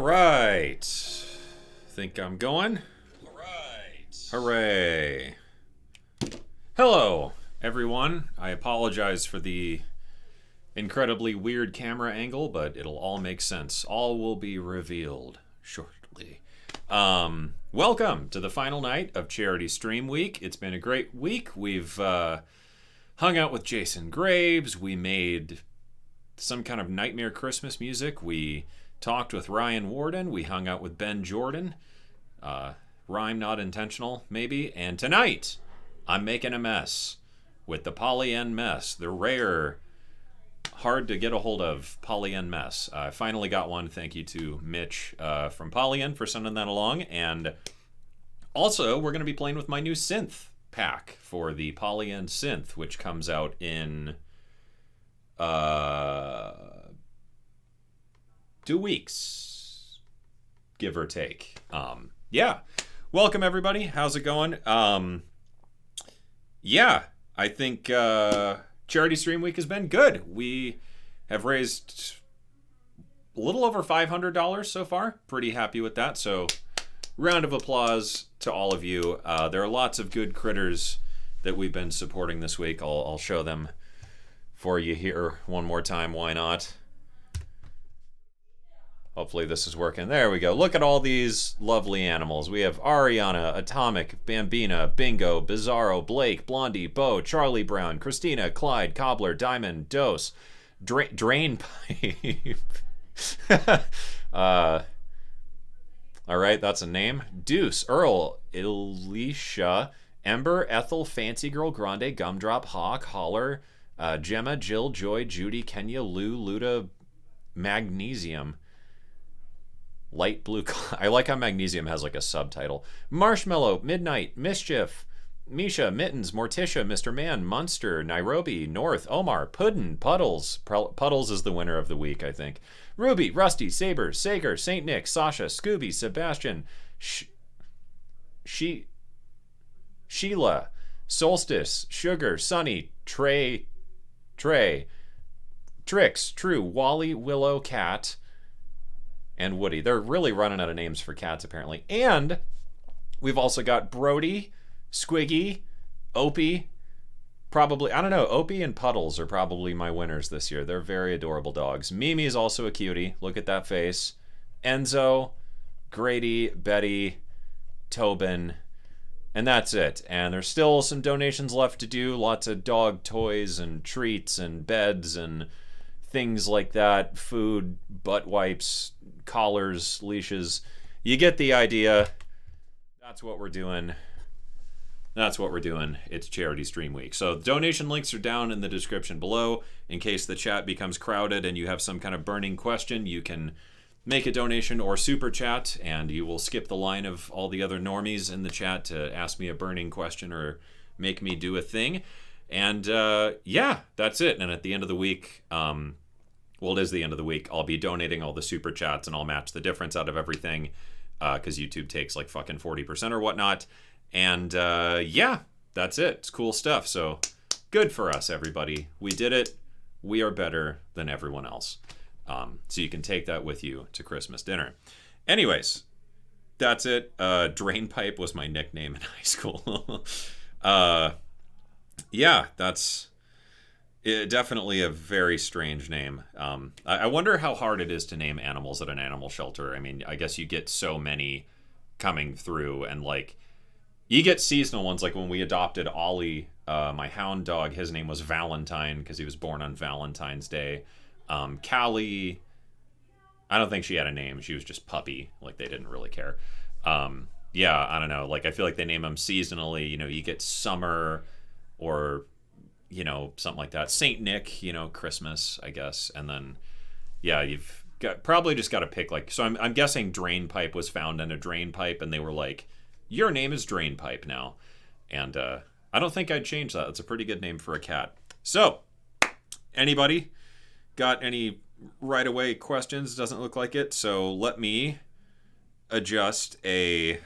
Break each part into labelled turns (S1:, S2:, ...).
S1: right. Think I'm going?
S2: All right.
S1: Hooray. Hello, everyone. I apologize for the incredibly weird camera angle, but it'll all make sense. All will be revealed shortly. Welcome to the final night of Charity Stream Week. It's been a great week. We've hung out with Jason Graves. We made some kind of nightmare Christmas music. We talked with Ryan Warden. We hung out with Ben Jordan. Rhyme not intentional, maybe. And tonight, I'm making a mess with the Poly-N mess. The rare, hard to get a hold of Poly-N mess. I finally got one. Thank you to Mitch from Poly-N for sending that along. And also, we're going to be playing with my new synth pack for the Poly-N synth, which comes out in 2 weeks, give or take. Yeah. Welcome, everybody. How's it going? Yeah, I think Charity Stream Week has been good. We have raised a little over $500 so far. Pretty happy with that. So, round of applause to all of you. There are lots of good critters that we've been supporting this week. I'll show them for you here one more time. Why not? Hopefully this is working. There we go. Look at all these lovely animals. We have Ariana, Atomic, Bambina, Bingo, Bizarro, Blake, Blondie, Bo, Charlie Brown, Christina, Clyde, Cobbler, Diamond, Dose, Drain Pipe. All right, that's a name. Deuce, Earl, Alicia, Ember, Ethel, Fancy Girl, Grande, Gumdrop, Hawk, Holler, Gemma, Jill, Joy, Judy, Kenya, Lou, Luda, Magnesium, Light Blue. I like how Magnesium has like a subtitle. Marshmallow, Midnight, Mischief, Misha, Mittens, Morticia, Mr. Man, Munster, Nairobi, North, Omar, Puddin, Puddles. Puddles is the winner of the week, I think. Ruby, Rusty, Saber, Sager, Saint Nick, Sasha, Scooby, Sebastian, Sheila, Solstice, Sugar, Sunny, Trey, Trix, True, Wally, Willow, Cat, and Woody. They're really running out of names for cats, apparently. And we've also got Brody, Squiggy, Opie, probably, I don't know, Opie and Puddles are probably my winners this year. They're very adorable dogs. Mimi is also a cutie. Look at that face. Enzo, Grady, Betty, Tobin, and that's it. And there's still some donations left to do. Lots of dog toys and treats and beds and things like that. Food, butt wipes, collars, leashes. You get the idea. That's what we're doing. That's what we're doing. It's Charity Stream Week. So donation links are down in the description below. In case the chat becomes crowded and you have some kind of burning question, you can make a donation or super chat, and you will skip the line of all the other normies in the chat to ask me a burning question or make me do a thing. And yeah, that's it. And at the end of the week, well, it is the end of the week, I'll be donating all the super chats and I'll match the difference out of everything because YouTube takes like fucking 40% or whatnot. And yeah, that's it. It's cool stuff. So good for us, everybody. We did it. We are better than everyone else. So you can take that with you to Christmas dinner. Anyways, that's it. Drain Pipe was my nickname in high school. Yeah, that's definitely a very strange name. I wonder how hard it is to name animals at an animal shelter. I mean, I guess you get so many coming through, and like you get seasonal ones. Like when we adopted Ollie, my hound dog, his name was Valentine because he was born on Valentine's Day. Callie, I don't think she had a name. She was just Puppy. Like they didn't really care. Yeah, I don't know. Like I feel like they name them seasonally. You know, you get Summer or, you know, something like that. Saint Nick, you know, Christmas, I guess. And then, yeah, you've probably just got to pick like, so I'm guessing Drain Pipe was found in a drain pipe and they were like, your name is Drain Pipe now. And I don't think I'd change that. It's a pretty good name for a cat. So, anybody got any right away questions? Doesn't look like it. So let me adjust a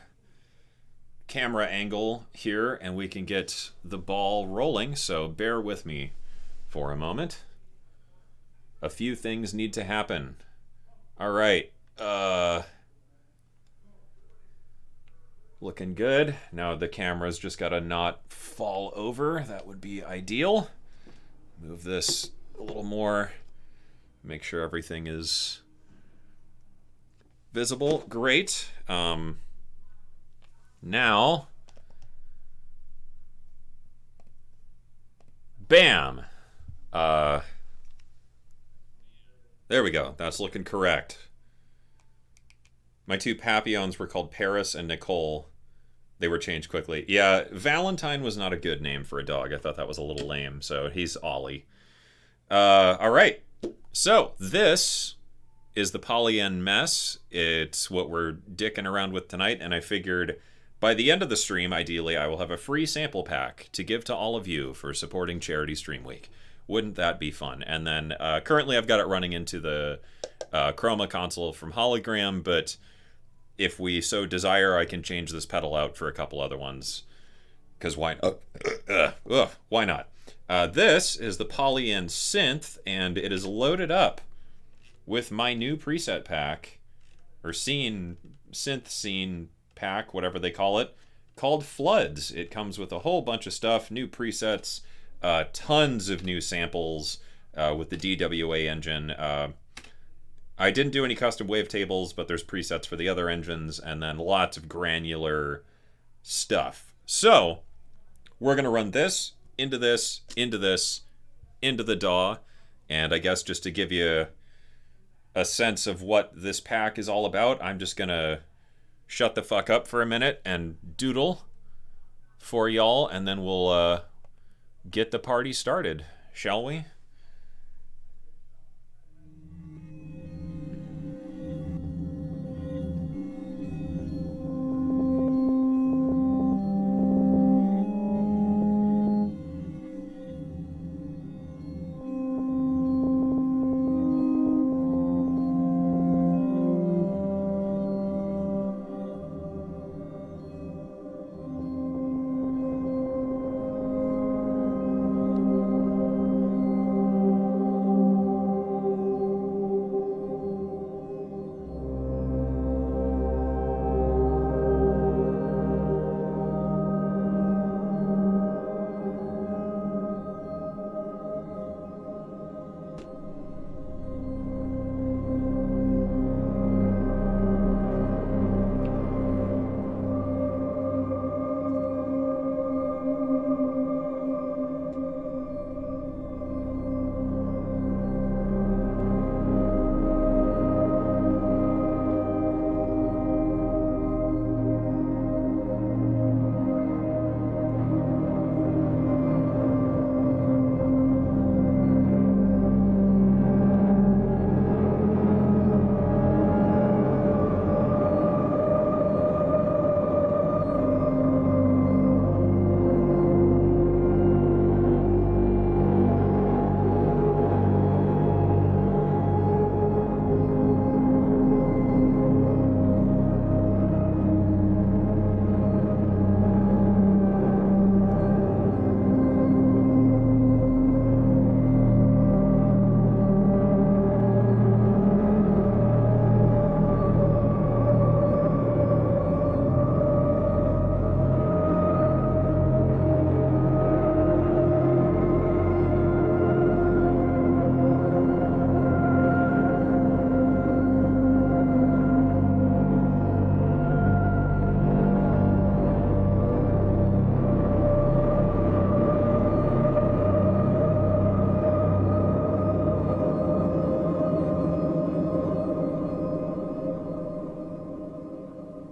S1: camera angle here and we can get the ball rolling. So bear with me for a moment. A few things need to happen. All right. Looking good. Now the camera's just got to not fall over. That would be ideal. Move this a little more. Make sure everything is visible. Great. Now, bam. There we go. That's looking correct. My two Papillons were called Paris and Nicole. They were changed quickly. Yeah, Valentine was not a good name for a dog. I thought that was a little lame, so he's Ollie. All right. So, this is the Polyen mess. It's what we're dicking around with tonight, and I figured by the end of the stream, ideally, I will have a free sample pack to give to all of you for supporting Charity Stream Week. Wouldn't that be fun? And then currently I've got it running into the Chroma console from Hologram, but if we so desire, I can change this pedal out for a couple other ones. Because why not? This is the Polyen synth, and it is loaded up with my new preset pack, or synth scene pack, whatever they call it, called Floods. It comes with a whole bunch of stuff, new presets, tons of new samples with the DWA engine. I didn't do any custom wavetables, but there's presets for the other engines, and then lots of granular stuff. So, we're going to run this, into this, into this, into the DAW, and I guess just to give you a sense of what this pack is all about, I'm just going to shut the fuck up for a minute and doodle for y'all, and then we'll get the party started, shall we?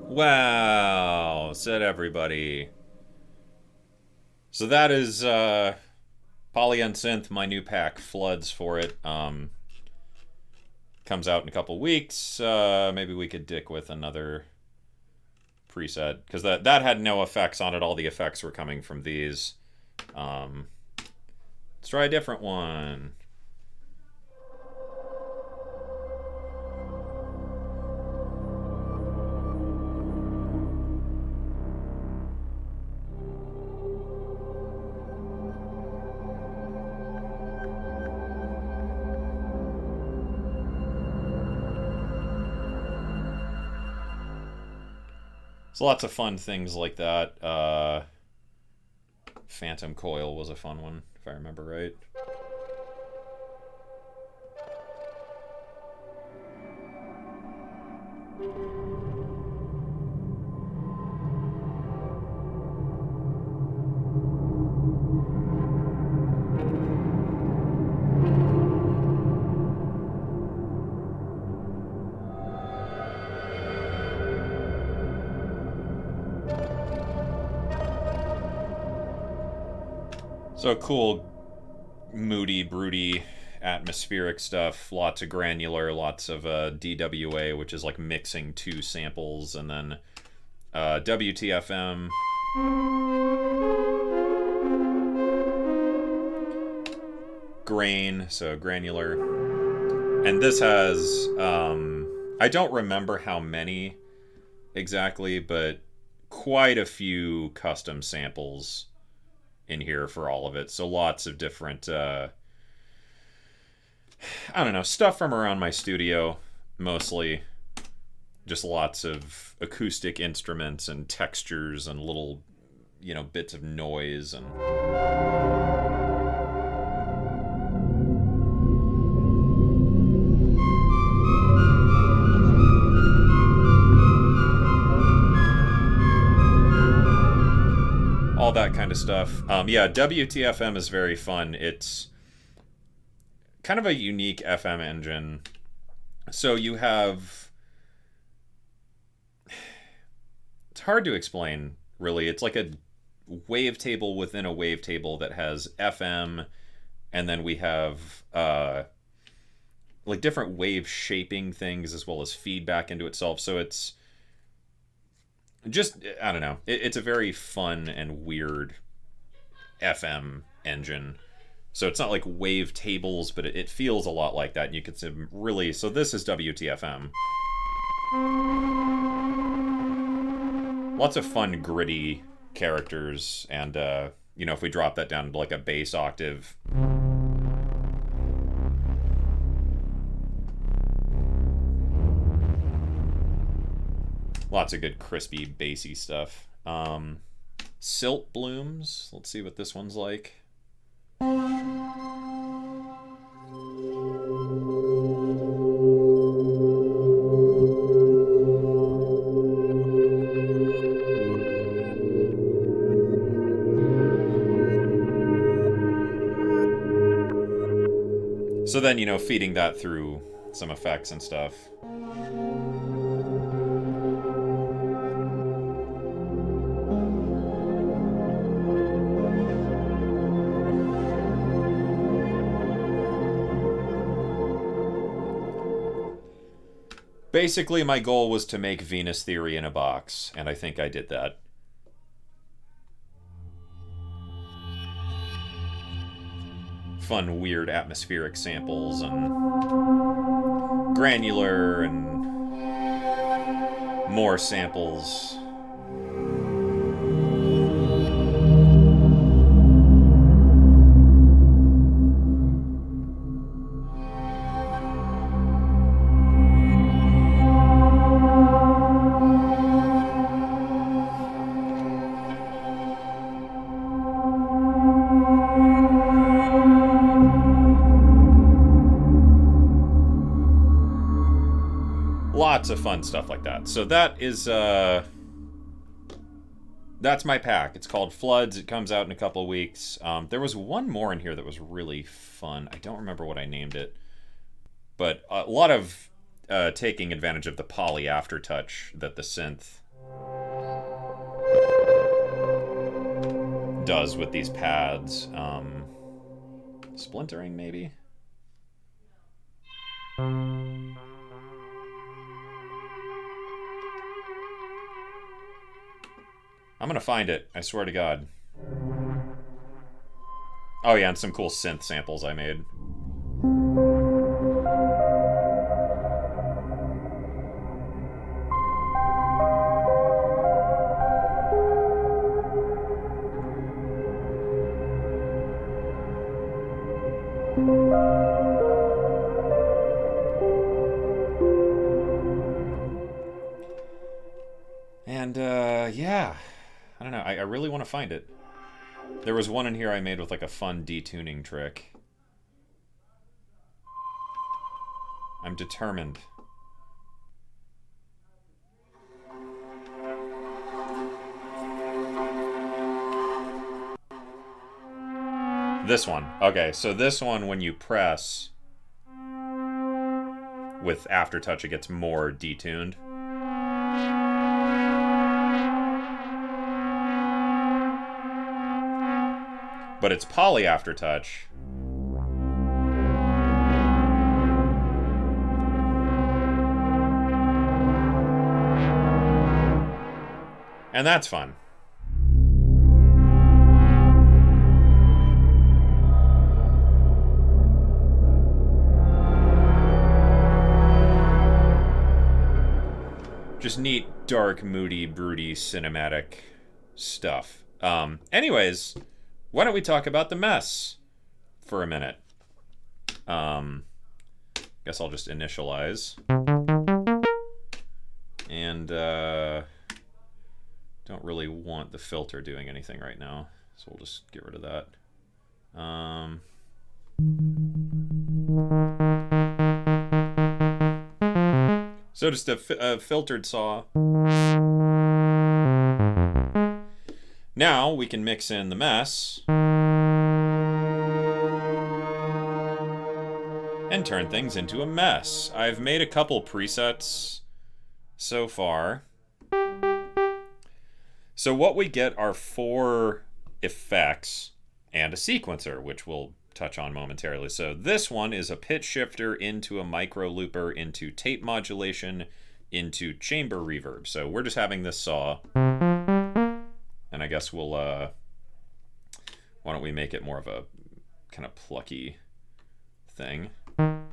S1: Wow, said everybody. So that is Polyen Synth, my new pack, Floods for it. Comes out in a couple weeks. Maybe we could dick with another preset, because that had no effects on it. All the effects were coming from these. Let's try a different one. So lots of fun things like that. Phantom Coil was a fun one, if I remember right. So cool, moody, broody, atmospheric stuff. Lots of granular, lots of DWA, which is like mixing two samples, and then WTFM. Grain, so granular. And this has, I don't remember how many exactly, but quite a few custom samples in here for all of it. So lots of different, I don't know, stuff from around my studio, mostly. Just lots of acoustic instruments and textures and little, bits of noise and... all that kind of stuff. Yeah, WTFM is very fun. It's kind of a unique FM engine. So you have... It's hard to explain, really. It's like a wavetable within a wavetable that has FM, and then we have like different wave shaping things as well as feedback into itself. So it's just, I don't know. It's a very fun and weird FM engine. So it's not like wave tables, but it feels a lot like that. And you can really... So this is WTFM. Lots of fun, gritty characters. And, if we drop that down to like a bass octave... Lots of good, crispy, bassy stuff. Silt Blooms. Let's see what this one's like. So then, feeding that through some effects and stuff. Basically, my goal was to make Venus Theory in a box, and I think I did that. Fun, weird, atmospheric samples, and granular, and more samples. Lots of fun stuff like that. So that is, that's my pack. It's called Floods. It comes out in a couple of weeks. There was one more in here that was really fun. I don't remember what I named it. But a lot of taking advantage of the poly aftertouch that the synth does with these pads. Splintering, maybe? I'm gonna find it, I swear to God. Oh yeah, and some cool synth samples I made. And Yeah. I don't know. I really want to find it. There was one in here I made with like a fun detuning trick. I'm determined. This one. Okay, so this one, when you press with aftertouch, it gets more detuned. But it's poly aftertouch. And that's fun. Just neat, dark, moody, broody, cinematic stuff. Anyways, why don't we talk about the mess for a minute? Guess I'll just initialize. And don't really want the filter doing anything right now, so we'll just get rid of that. So just a filtered saw. Now we can mix in the mess and turn things into a mess. I've made a couple presets so far. So what we get are 4 effects and a sequencer, which we'll touch on momentarily. So this one is a pitch shifter into a micro looper into tape modulation into chamber reverb. So we're just having this saw, and I guess we'll why don't we make it more of a kind of plucky thing. And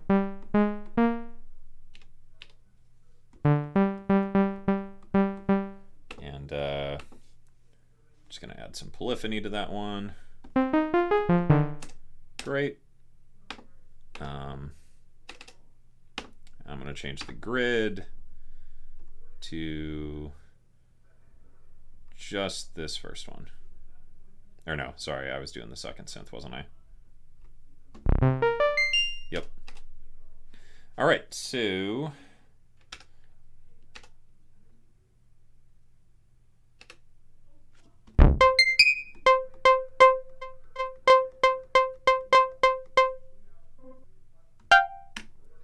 S1: just gonna add some polyphony to that one. Great. I'm going to change the grid to just this first one. Or no, sorry, I was doing the second synth, wasn't I? Yep. All right, so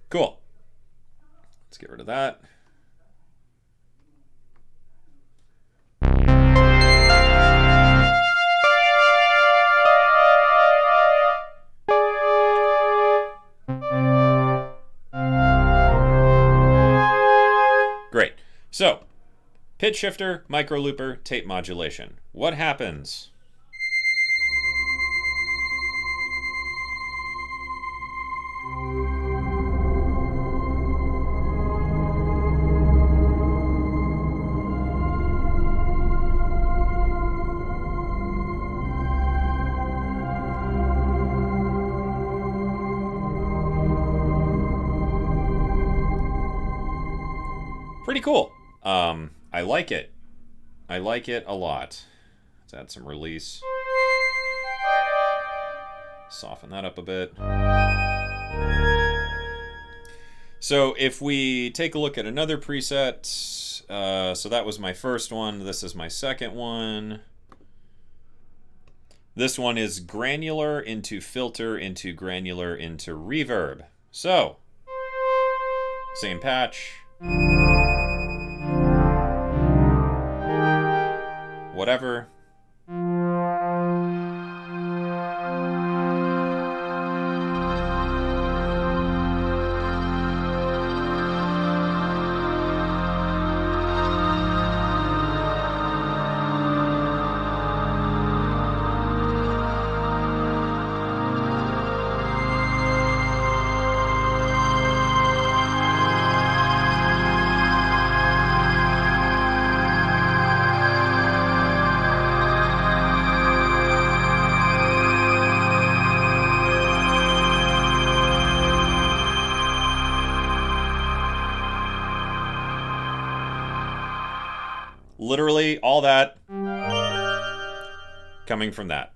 S1: cool. Let's get rid of that. Great. So, pitch shifter, micro looper, tape modulation. What happens? Pretty cool. I like it. I like it a lot. Let's add some release. Soften that up a bit. So if we take a look at another preset, so that was my first one. This is my second one. This one is granular into filter into granular into reverb. So, same patch. Whatever. Literally all that coming from that.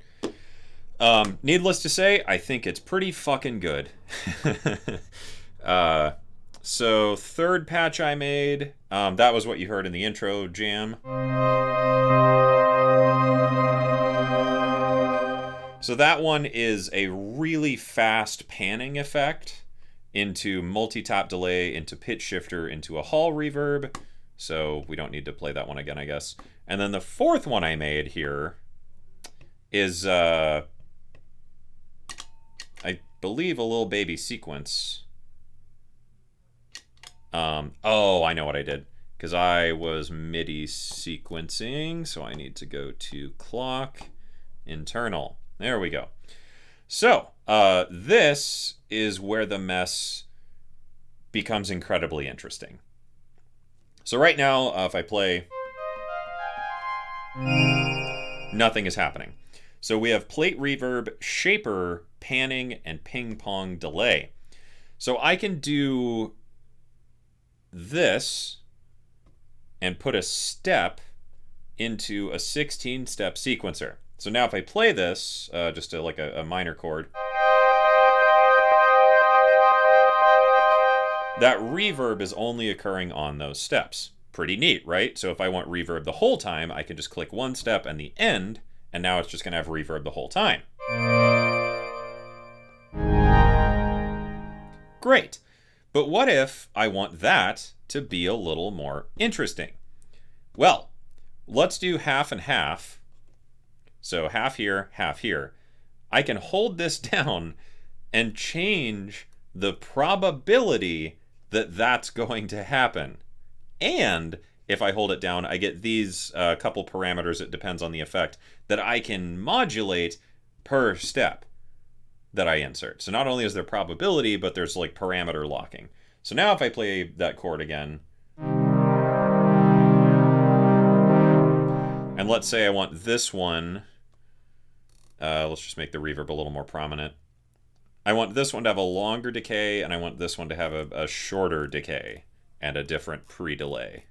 S1: Needless to say, I think it's pretty fucking good. So third patch I made, that was what you heard in the intro jam. So that one is a really fast panning effect into multi-tap delay, into pitch shifter, into a hall reverb. So we don't need to play that one again, I guess. And then the fourth one I made here is, I believe, a little baby sequence. Oh, I know what I did. Because I was MIDI sequencing, so I need to go to clock, internal. There we go. So, this is where the mess becomes incredibly interesting. So right now, if I play, nothing is happening. So we have plate reverb, shaper, panning, and ping pong delay. So I can do this and put a step into a 16-step sequencer. So now if I play this, just like a minor chord, that reverb is only occurring on those steps. Pretty neat, right? So if I want reverb the whole time, I can just click one step and the end, and now it's just going to have reverb the whole time. Great. But what if I want that to be a little more interesting? Well, let's do half and half. So half here, half here. I can hold this down and change the probability that that's going to happen. And if I hold it down, I get these couple parameters, it depends on the effect, that I can modulate per step that I insert. So not only is there probability, but there's like parameter locking. So now if I play that chord again, and let's say I want this one, let's just make the reverb a little more prominent. I want this one to have a longer decay, and I want this one to have a shorter decay and a different pre-delay.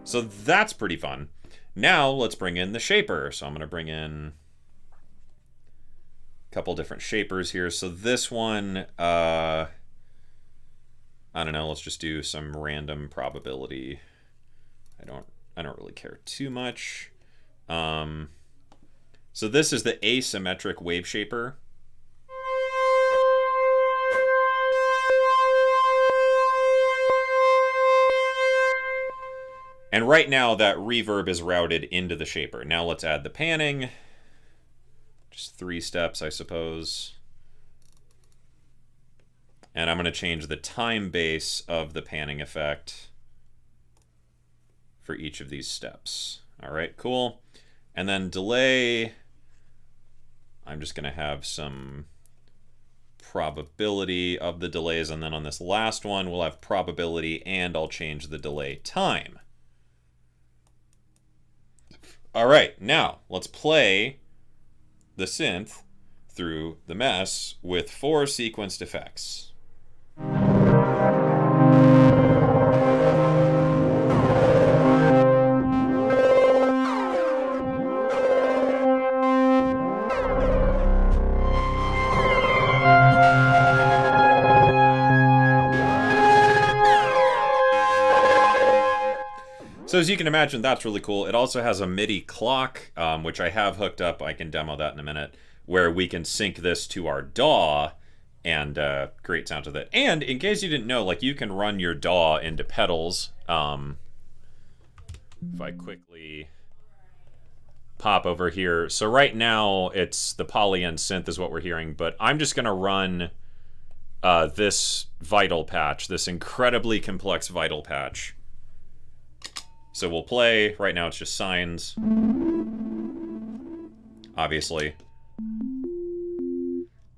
S1: So that's pretty fun. Now let's bring in the shaper. So I'm going to bring in a couple different shapers here. So this one, I don't know, let's just do some random probability. I don't really care too much. So this is the asymmetric wave shaper. And right now that reverb is routed into the shaper. Now let's add the panning. Just 3 steps, I suppose. And I'm going to change the time base of the panning effect for each of these steps. All right, cool. And then delay, I'm just going to have some probability of the delays. And then on this last one, we'll have probability, and I'll change the delay time. All right, now let's play the synth through the mess with 4 sequenced effects. So as you can imagine, that's really cool. It also has a MIDI clock, which I have hooked up. I can demo that in a minute, where we can sync this to our DAW and create sounds with it. And in case you didn't know, like, you can run your DAW into pedals. If I quickly pop over here. So right now, it's the polyend synth is what we're hearing, but I'm just going to run this vital patch, this incredibly complex vital patch. So we'll play, right now it's just sines, obviously.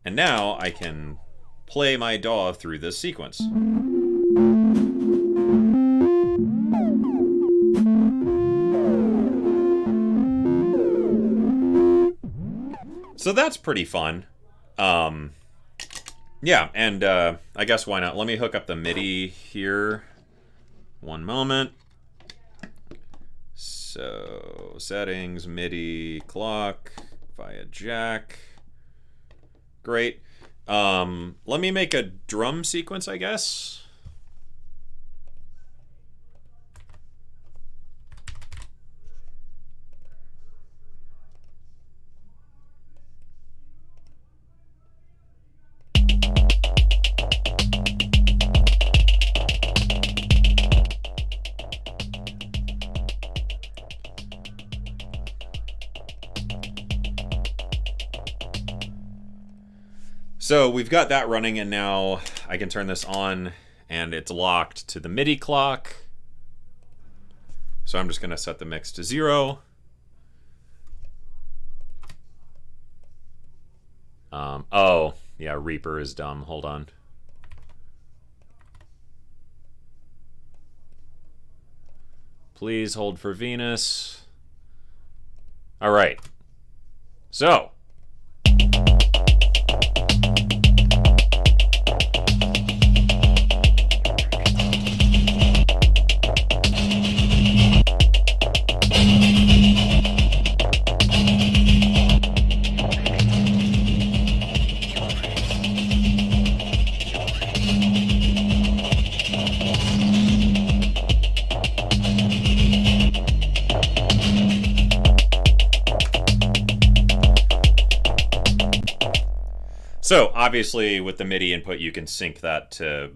S1: And now I can play my DAW through this sequence. So that's pretty fun. Yeah, and I guess why not? Let me hook up the MIDI here. One moment. So, settings, MIDI, clock, via jack. Great. Let me make a drum sequence, I guess. So we've got that running, and now I can turn this on, and it's locked to the MIDI clock. So I'm just going to set the mix to 0. Oh, yeah, Reaper is dumb. Hold on. Please hold for Venus. All right. So. So, obviously, with the MIDI input, you can sync that to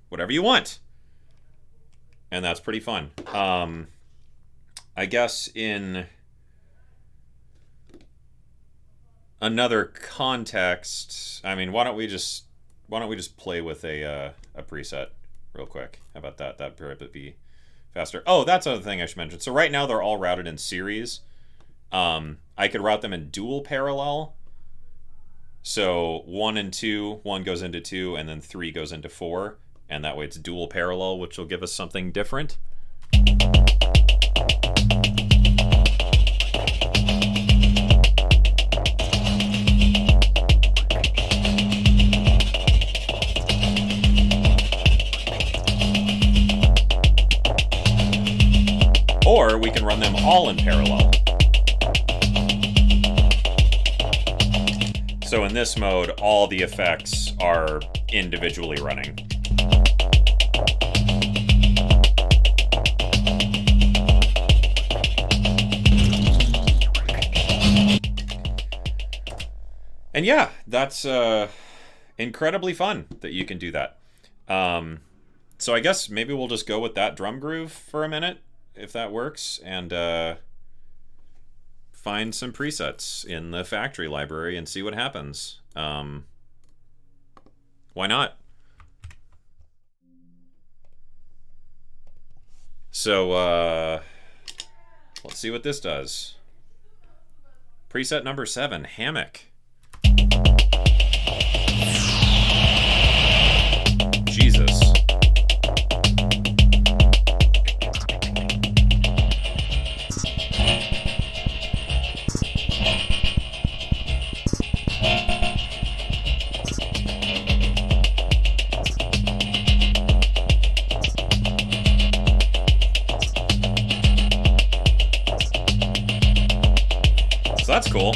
S1: whatever you want. And that's pretty fun. I guess in another context, I mean, why don't we just play with a preset real quick? How about that? That'd probably be faster. Oh, that's another thing I should mention. So right now they're all routed in series. I could route them in dual parallel. So 1 and 2, 1 goes into 2, and then 3 goes into 4. And that way it's dual parallel, which will give us something different. Or we can run them all in parallel. So in this mode, all the effects are individually running. And yeah, that's incredibly fun that you can do that. So I guess maybe we'll just go with that drum groove for a minute, if that works, and find some presets in the factory library and see what happens. Why not? So let's see what this does. Preset number 7, hammock. Jesus. So that's cool.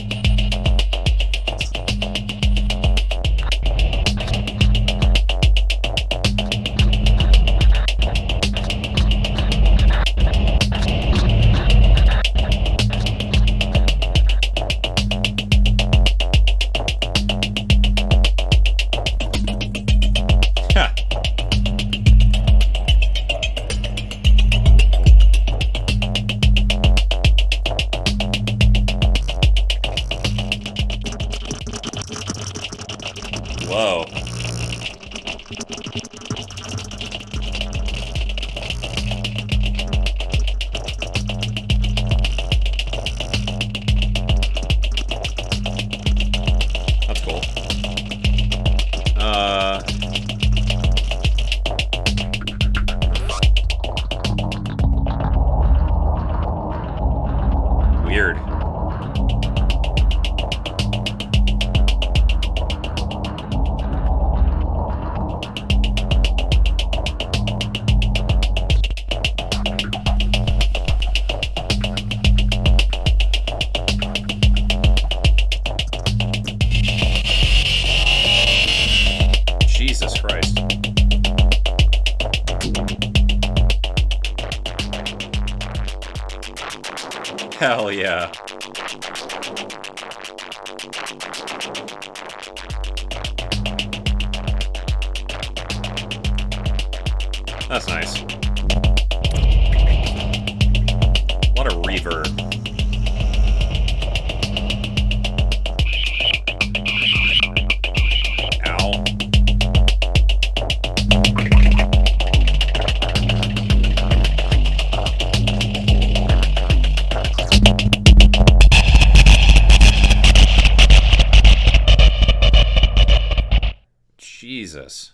S1: Whoa. That's cool. Weird. Hell yeah. That's nice. A lot of reverb. Ow. Jesus.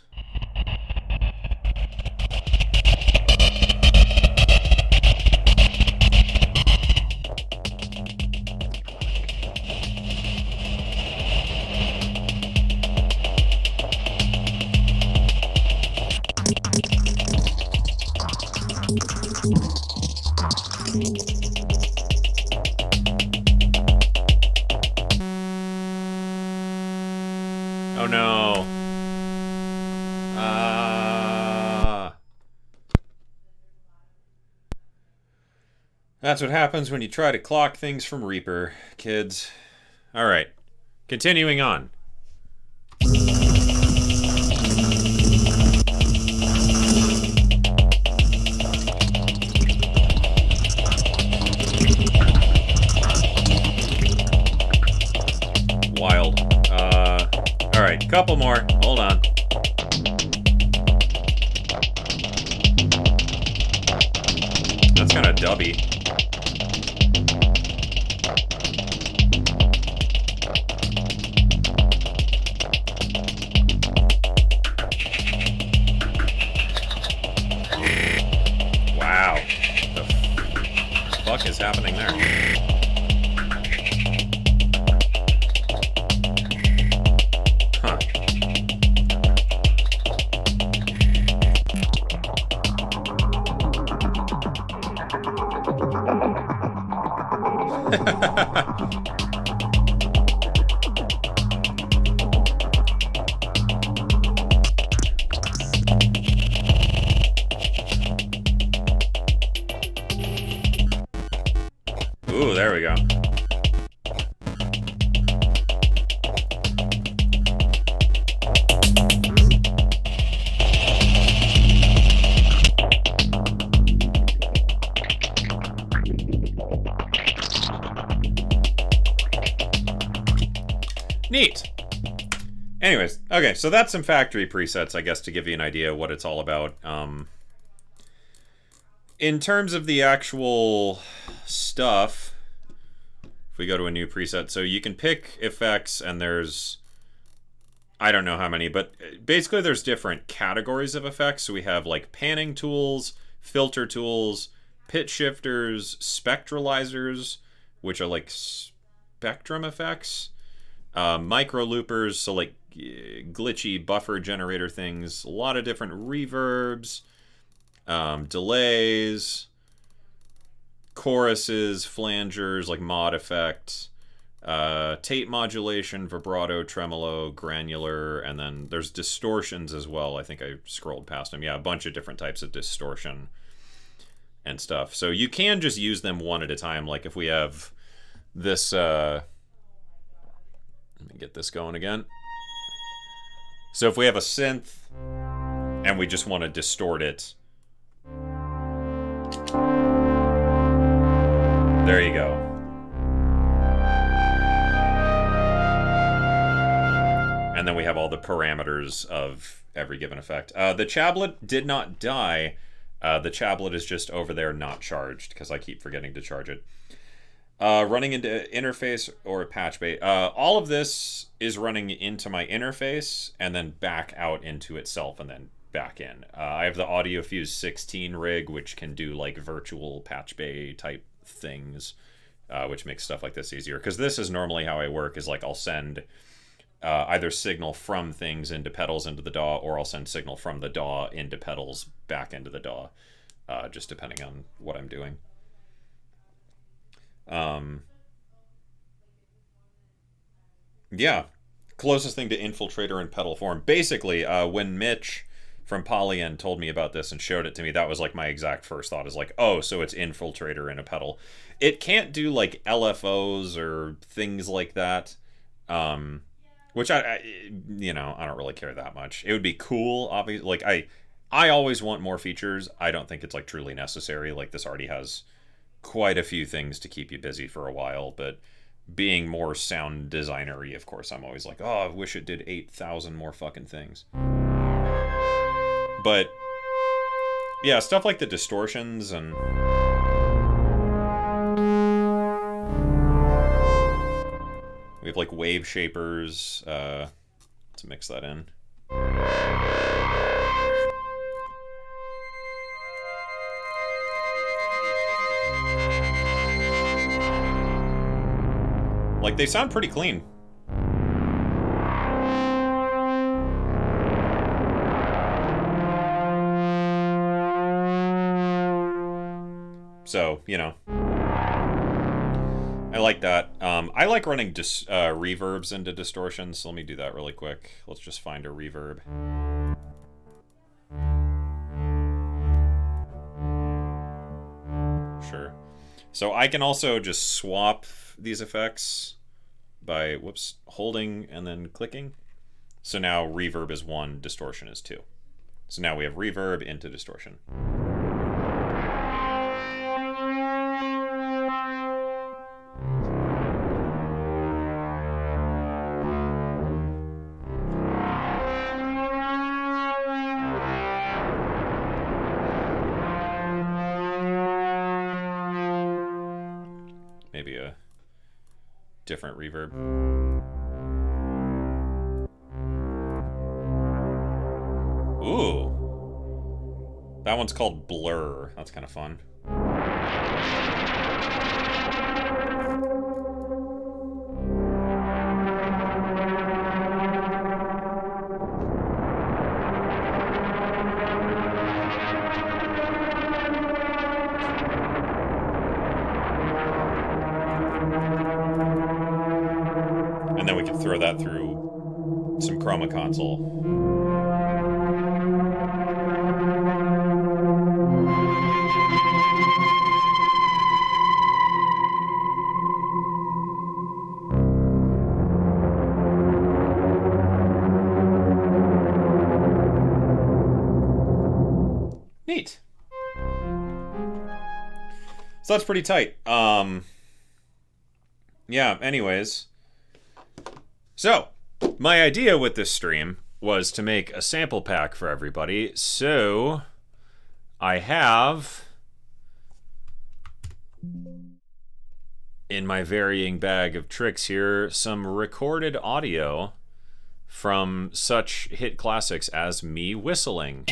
S1: Oh no. That's what happens when you try to clock things from Reaper, kids. Alright. Continuing on. Wild. Alright, couple more. Hold on. That's kind of dubby. Wow. What the fuck is happening there? Huh. Ooh, there we go. Neat. Anyways, okay, so that's some factory presets, I guess, to give you an idea of what it's all about. In terms of the actual stuff, if we go to a new preset, so you can pick effects, and there's, I don't know how many, but basically there's different categories of effects. So we have like panning tools, filter tools, pitch shifters, spectralizers, which are like spectrum effects, micro loopers, so like glitchy buffer generator things, a lot of different reverbs, delays, choruses, flangers, like mod effects, tape modulation, vibrato, tremolo, granular, and then there's distortions as well. I think I scrolled past them. Yeah, a bunch of different types of distortion and stuff. So you can just use them one at a time. Like if we have this, let me get this going again. So if we have a synth and we just want to distort it, there you go. And then we have all the parameters of every given effect. The chablet did not die. The chablet is just over there not charged because I keep forgetting to charge it. Running into interface or patch bay. All of this is running into my interface and then back out into itself and then back in. I have the Audio Fuse 16 rig, which can do like virtual patch bay type things, which makes stuff like this easier. Because this is normally how I work, is like I'll send either signal from things into pedals into the DAW, or I'll send signal from the DAW into pedals back into the DAW, just depending on what I'm doing. Yeah, closest thing to infiltrator in pedal form. Basically, when Mitch from Polyen told me about this and showed it to me, that was like my exact first thought is like, oh, so it's Infiltrator in a pedal. It can't do like LFOs or things like that, which I you know, I don't really care that much. It would be cool, obviously. Like I always want more features. I don't think it's like truly necessary. Like this already has quite a few things to keep you busy for a while, but being more sound designery, of course, I'm always like, oh, I wish it did 8,000 more fucking things. But yeah, stuff like the distortions and we have like wave shapers to mix that in. Like they sound pretty clean. So, you know, I like that. I like running reverbs into distortions, so let me do that really quick. Let's just find a reverb. Sure. So I can also just swap these effects by, whoops, holding and then clicking. So now reverb is 1, distortion is 2. So now we have reverb into distortion. Maybe a different reverb. Ooh. That one's called Blur. That's kind of fun. And then we can throw that through some Chroma Console. Neat. So that's pretty tight. Yeah, anyways. So, my idea with this stream was to make a sample pack for everybody. So, I have in my varying bag of tricks here some recorded audio from such hit classics as me whistling.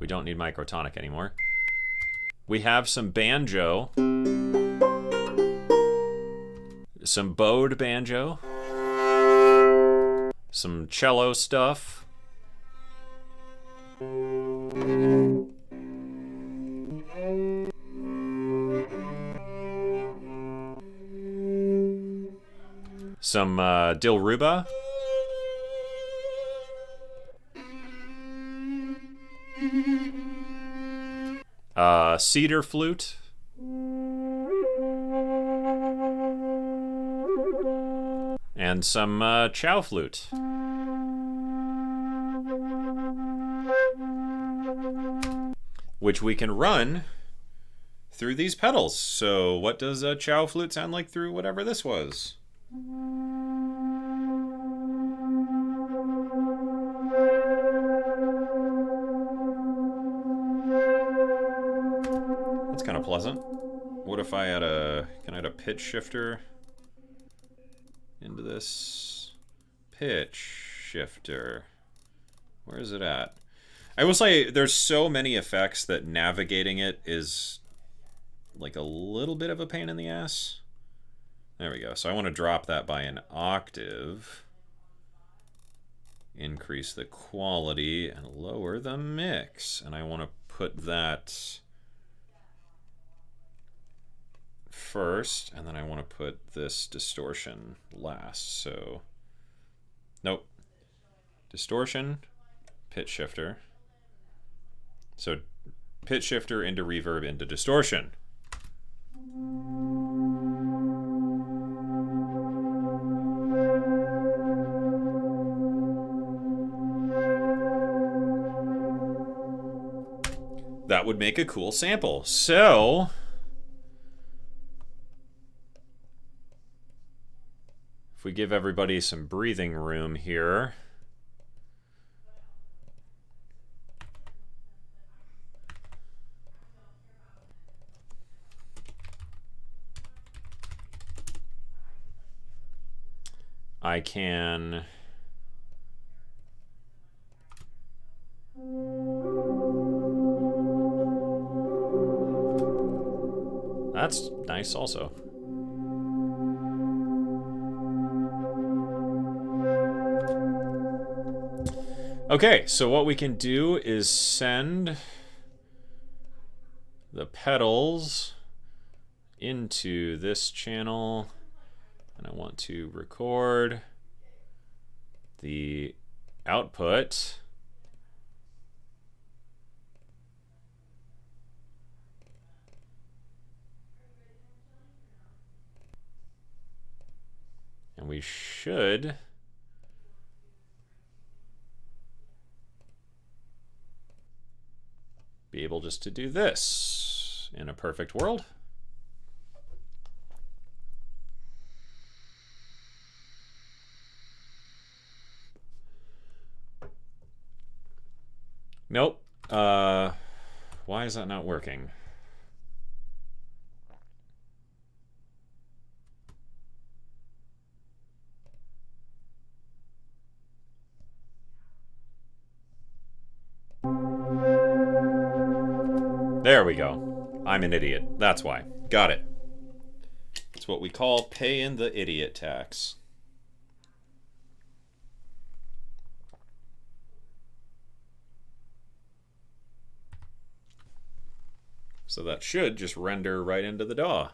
S1: We don't need microtonic anymore. We have some banjo, some bowed banjo, some cello stuff, some Dilruba, cedar flute, and some chow flute. Which we can run through these pedals. So what does a chow flute sound like through whatever this was? That's kind of pleasant. What if I had can I add a pitch shifter into this? Pitch shifter. Where is it at? I will say there's so many effects that navigating it is like a little bit of a pain in the ass. There we go. So I want to drop that by an octave, increase the quality, and lower the mix. And I want to put that first, and then I want to put this distortion last. So, nope. Distortion, pitch shifter. So pitch shifter into reverb into distortion. That would make a cool sample. So if we give everybody some breathing room here, I can that's nice also. Okay, so what we can do is send the pedals into this channel, and I want to record the output. And we should be able just to do this in a perfect world. Nope. Why is that not working? There we go. I'm an idiot. That's why. Got it. It's what we call paying the idiot tax. So that should just render right into the DAW.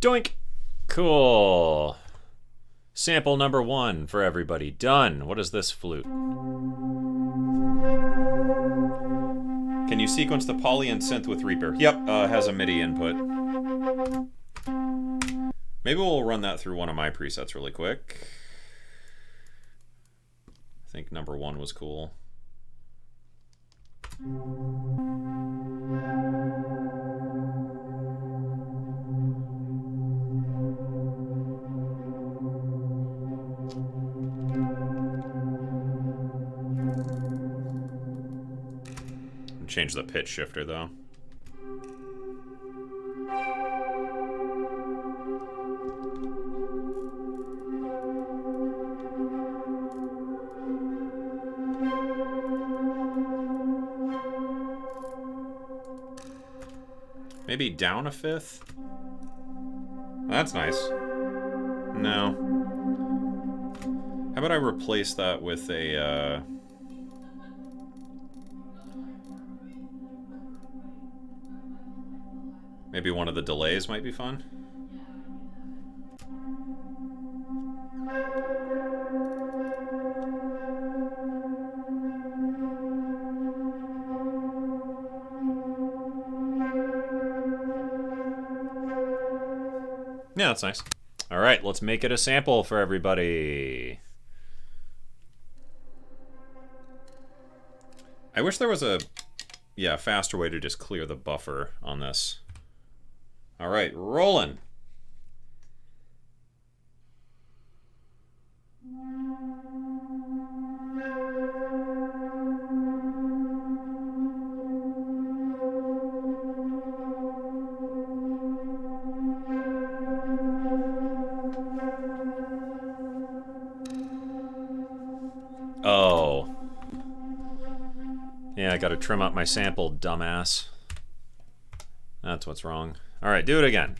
S1: Doink! Cool. Sample number 1 for everybody. Done. What is this flute? Can you sequence the poly and synth with Reaper? Yep, has a MIDI input. Maybe we'll run that through one of my presets really quick. I think number 1 was cool. Change the pitch shifter though. Maybe down a fifth? That's nice. No. How about I replace that with a maybe one of the delays might be fun. Yeah, that's nice. All right, let's make it a sample for everybody. I wish there was a faster way to just clear the buffer on this. All right, rolling. Oh. Yeah, I gotta trim up my sample, dumbass. That's what's wrong. All right, do it again.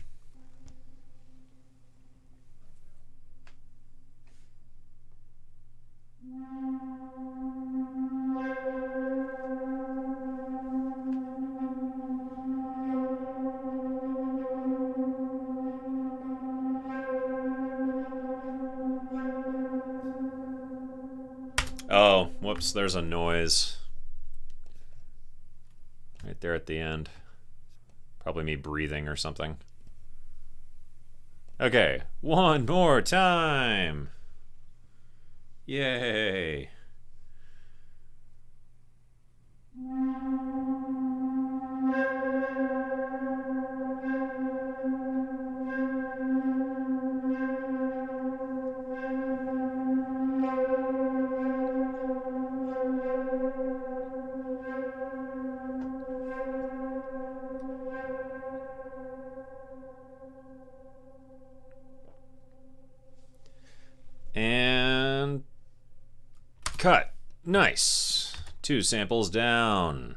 S1: Oh, whoops, there's a noise. Right there at the end. Probably me breathing or something. Okay, one more time. Yay. And cut. Nice. 2 samples down.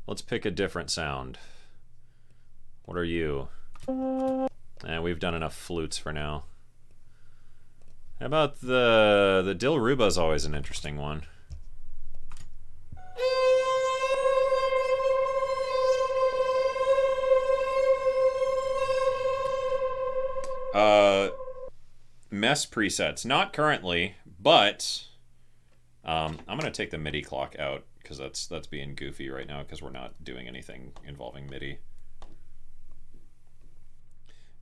S1: Let's pick a different sound. What are you? We've done enough flutes for now. How about the Dilruba's always an interesting one. Mess presets. Not currently, but I'm gonna take the MIDI clock out because that's being goofy right now because we're not doing anything involving MIDI.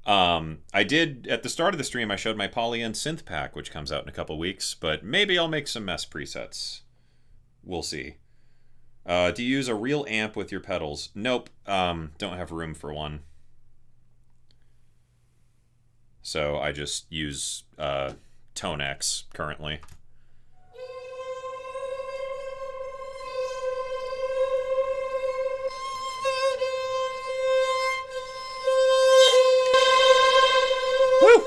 S1: I did at the start of the stream. I showed my Poly-N synth pack, which comes out in a couple weeks, but maybe I'll make some mess presets. We'll see. Do you use a real amp with your pedals? Nope. Don't have room for one. So I just use Tone X currently. Woo!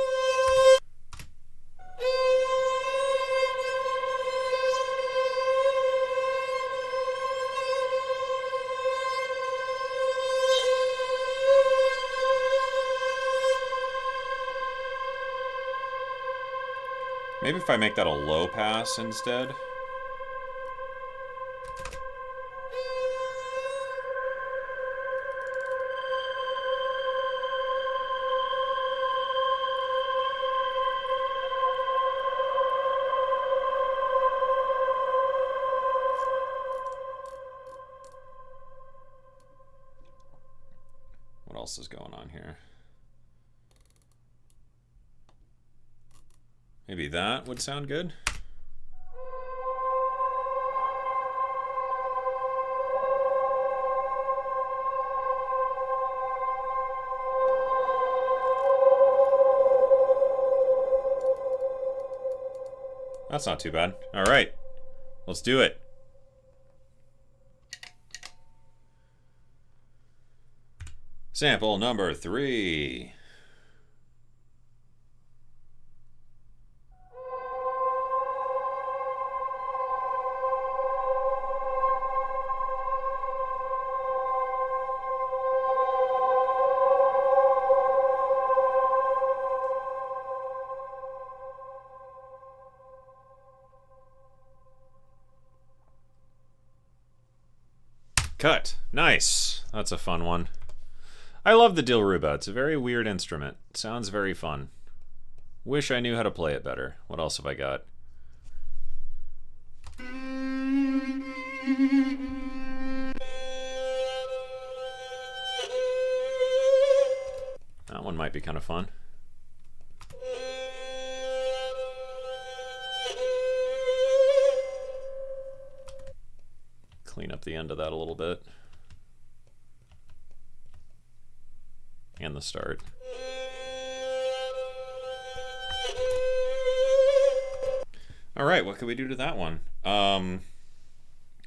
S1: Maybe if I make that a low pass instead. What else is going on here? Maybe that would sound good. That's not too bad. All right, let's do it. Sample number 3. Cut. Nice. That's a fun one. I love the Dilruba. It's a very weird instrument. It sounds very fun. Wish I knew how to play it better. What else have I got? That one might be kind of fun. Clean up the end of that a little bit. And the start. All right, what can we do to that one?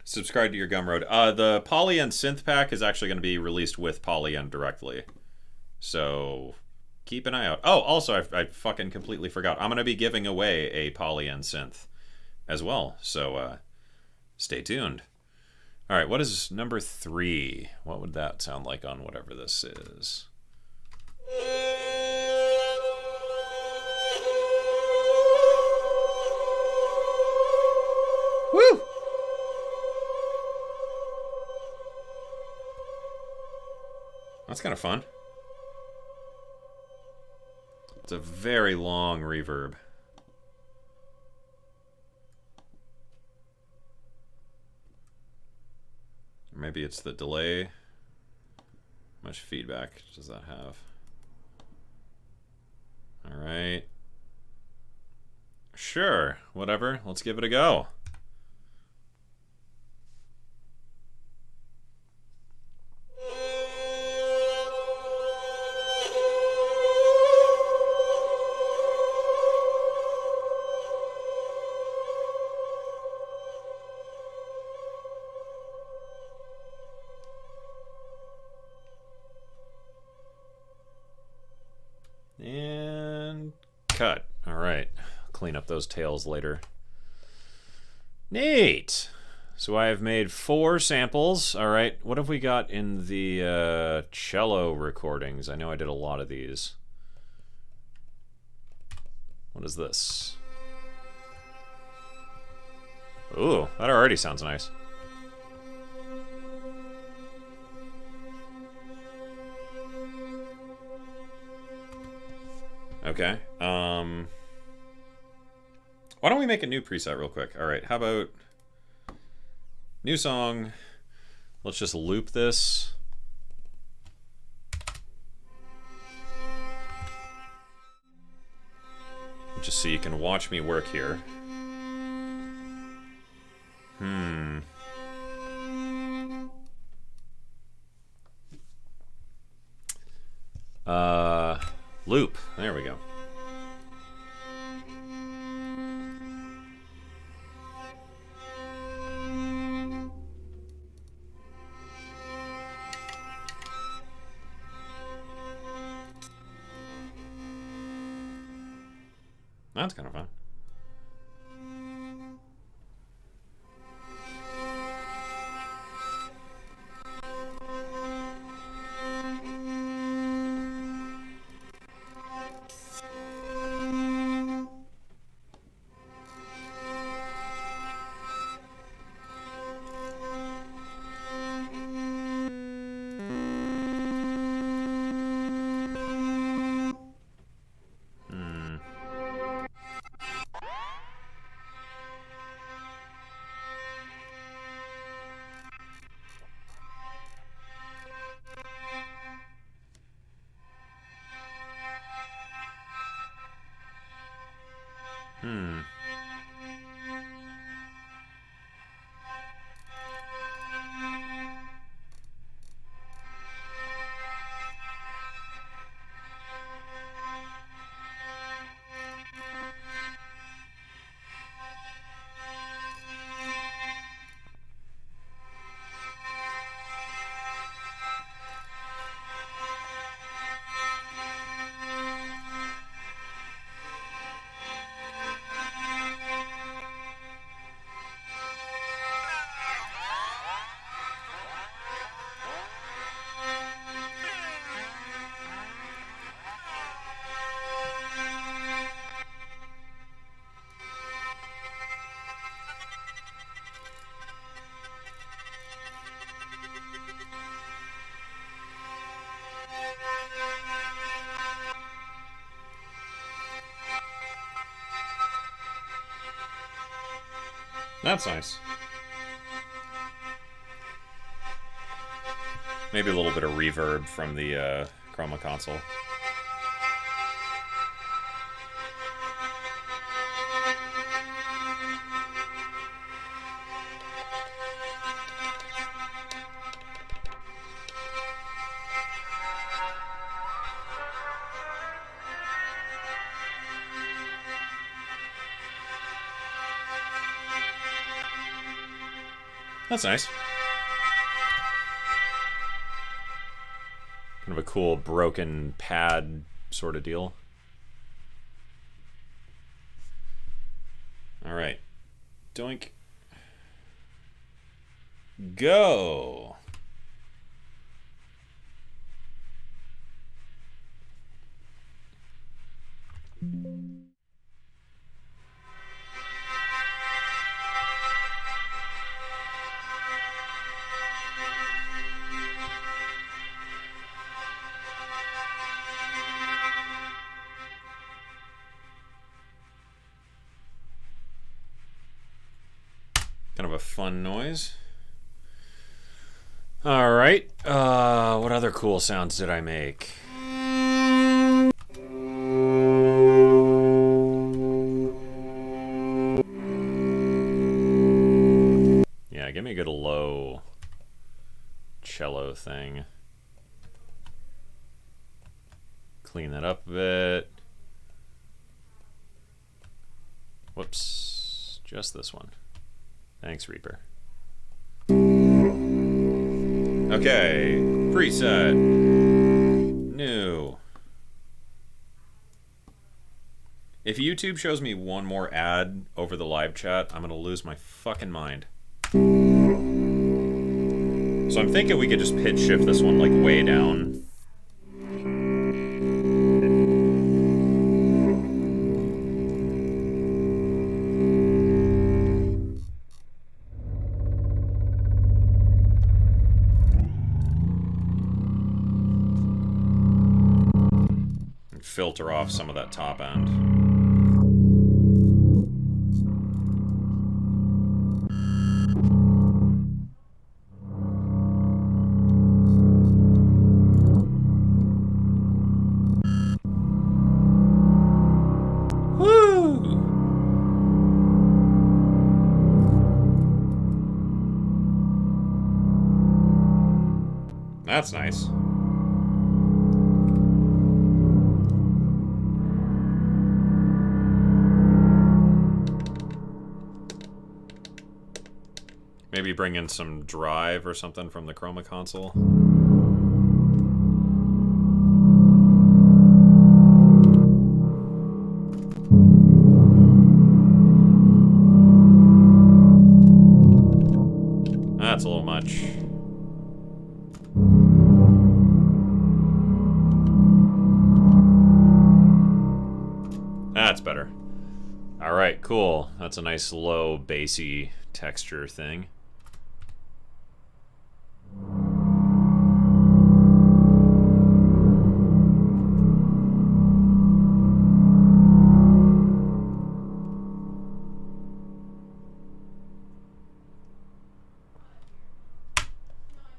S1: Subscribe to your Gumroad. The Poly-N synth pack is actually going to be released with Poly-N directly. So keep an eye out. Oh, also, I fucking completely forgot. I'm going to be giving away a Poly-N synth as well. So stay tuned. All right, what is number 3? What would that sound like on whatever this is? Woo! That's kind of fun. It's a very long reverb. Or maybe it's the delay. How much feedback does that have? All right. Sure, whatever. Let's give it a go. And cut. All right. Clean up those tails later. Neat. So I have made 4 samples. All right. What have we got in the cello recordings? I know I did a lot of these. What is this? Ooh, that already sounds nice. Okay. Why don't we make a new preset real quick? All right. How about new song? Let's just loop this. Just so you can watch me work here. Loop. There we go. That's kind of fun. That's nice. Maybe a little bit of reverb from the Chroma console. That's nice. Kind of a cool broken pad sort of deal. All right. Doink. Go. Kind of a fun noise. All right. What other cool sounds did I make? Yeah, give me a good low cello thing. Clean that up a bit. Whoops. Just this one. Thanks, Reaper. Okay. Preset. New. If YouTube shows me one more ad over the live chat, I'm going to lose my fucking mind. So I'm thinking we could just pitch shift this one like way down. And filter off some of that top end. That's nice. Maybe bring in some drive or something from the Chroma console. That's a little much. That's better. All right, cool. That's a nice low bassy texture thing.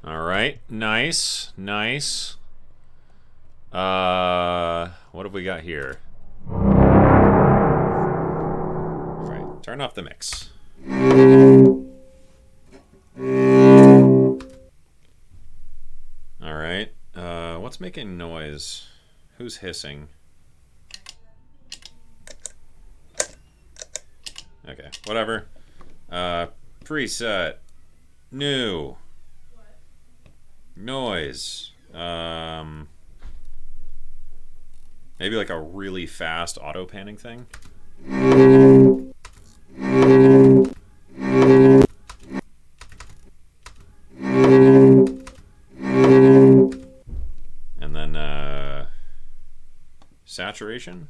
S1: All right, nice, nice. What have we got here? All right, turn off the mix. All right, what's making noise? Who's hissing? Okay, whatever. Preset. New. Noise. Maybe like a really fast auto panning thing. And then saturation.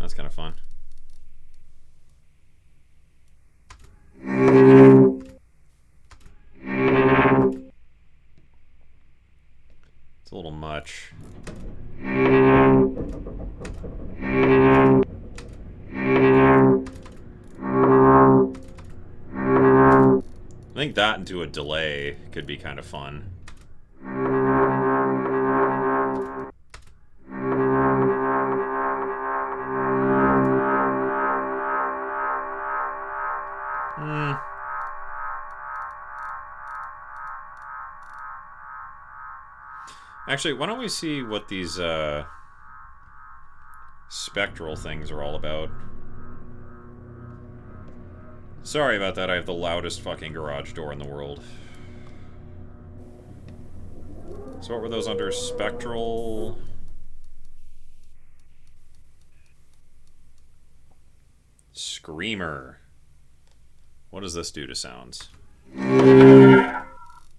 S1: That's kind of fun. It's a little much. I think that into a delay could be kind of fun. Actually, why don't we see what these spectral things are all about? Sorry about that, I have the loudest fucking garage door in the world. So what were those under spectral? Screamer. What does this do to sounds?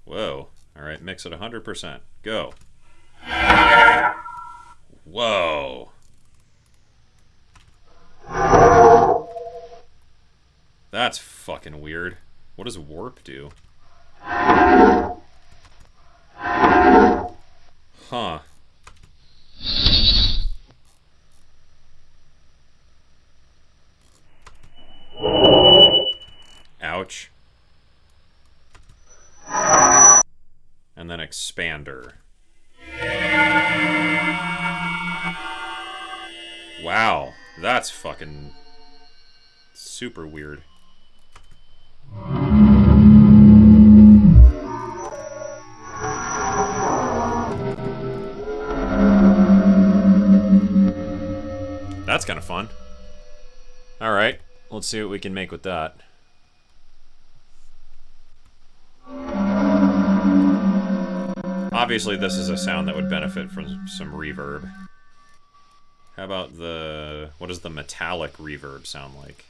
S1: Whoa. Alright, mix it 100%. Go. Whoa. That's fucking weird. What does warp do? Huh. expander. Wow, that's fucking super weird. That's kind of fun. All right, let's see what we can make with that. Obviously, this is a sound that would benefit from some reverb. How about the... what does the metallic reverb sound like?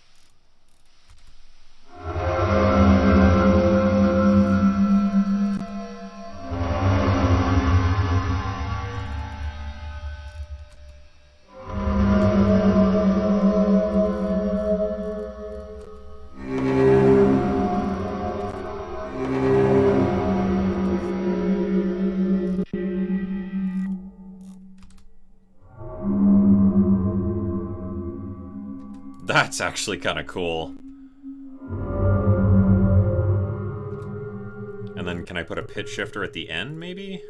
S1: That's actually kind of cool. And then can I put a pitch shifter at the end, maybe?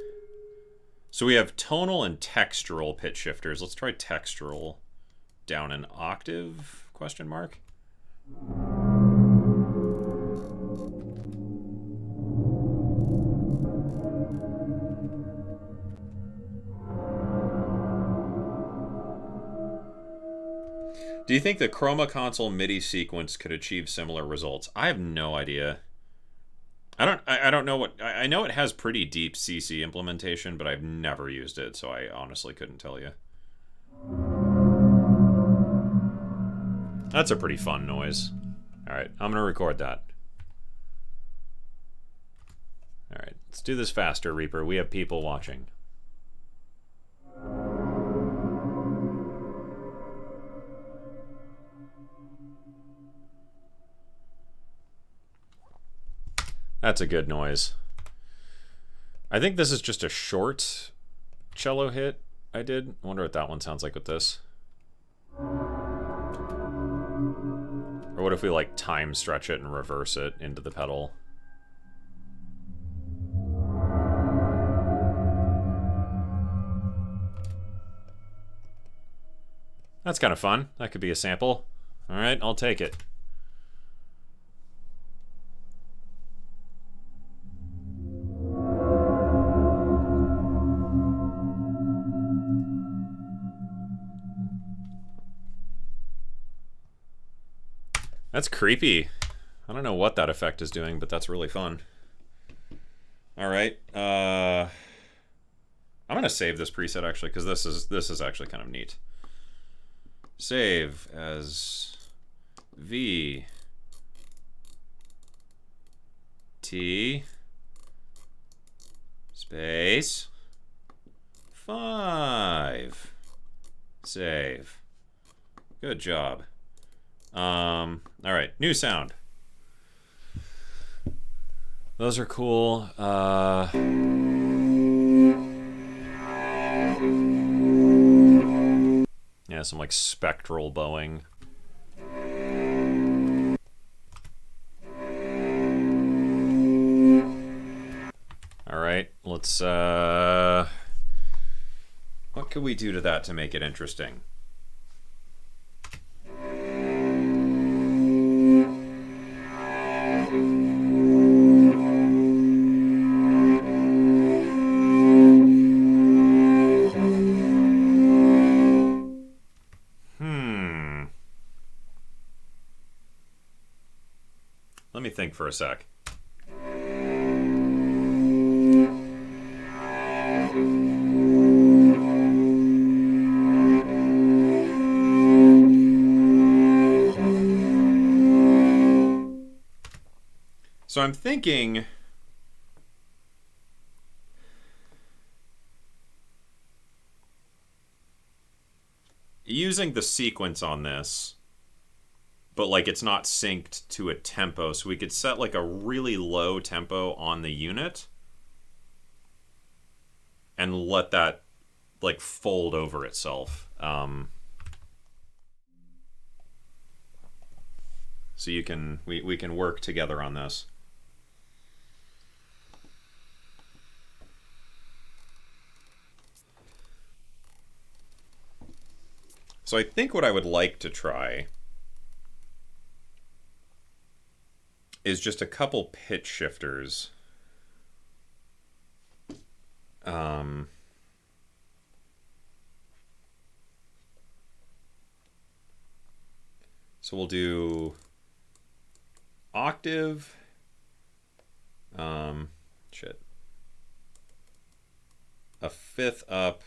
S1: So we have tonal and textural pitch shifters. Let's try textural. Down an octave, question mark? Do you think the Chroma Console MIDI sequence could achieve similar results? I have no idea. I don't know what... I know it has pretty deep CC implementation, but I've never used it, so I honestly couldn't tell you. That's a pretty fun noise. Alright, I'm gonna record that. Alright, let's do this faster, Reaper. We have people watching. That's a good noise. I think this is just a short cello hit I did. I wonder what that one sounds like with this. Or what if we like time stretch it and reverse it into the pedal? That's kind of fun. That could be a sample. All right, I'll take it. That's creepy. I don't know what that effect is doing, but that's really fun. All right. I'm gonna save this preset actually, because this is actually kind of neat. Save as V T space 5. Save. Good job. All right, new sound. Those are cool. Yeah, some like spectral bowing. All right, let's what could we do to that to make it interesting? Let me think for a sec. So I'm thinking using the sequence on this, but like it's not synced to a tempo, so we could set like a really low tempo on the unit and let that like fold over itself. So you can we can work together on this. So I think what I would like to try is just a couple pitch shifters. So we'll do octave, a fifth up,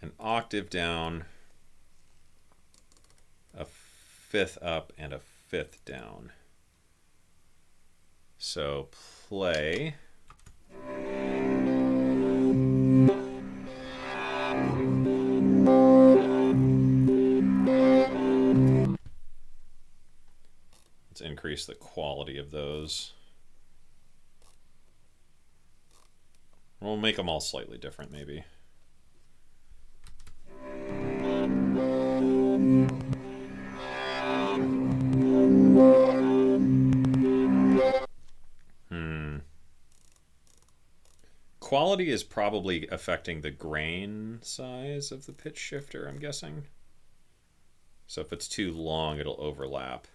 S1: an octave down, a fifth up, and a fifth down. So play. Let's increase the quality of those. We'll make them all slightly different, maybe. Quality is probably affecting the grain size of the pitch shifter, I'm guessing. So if it's too long, it'll overlap.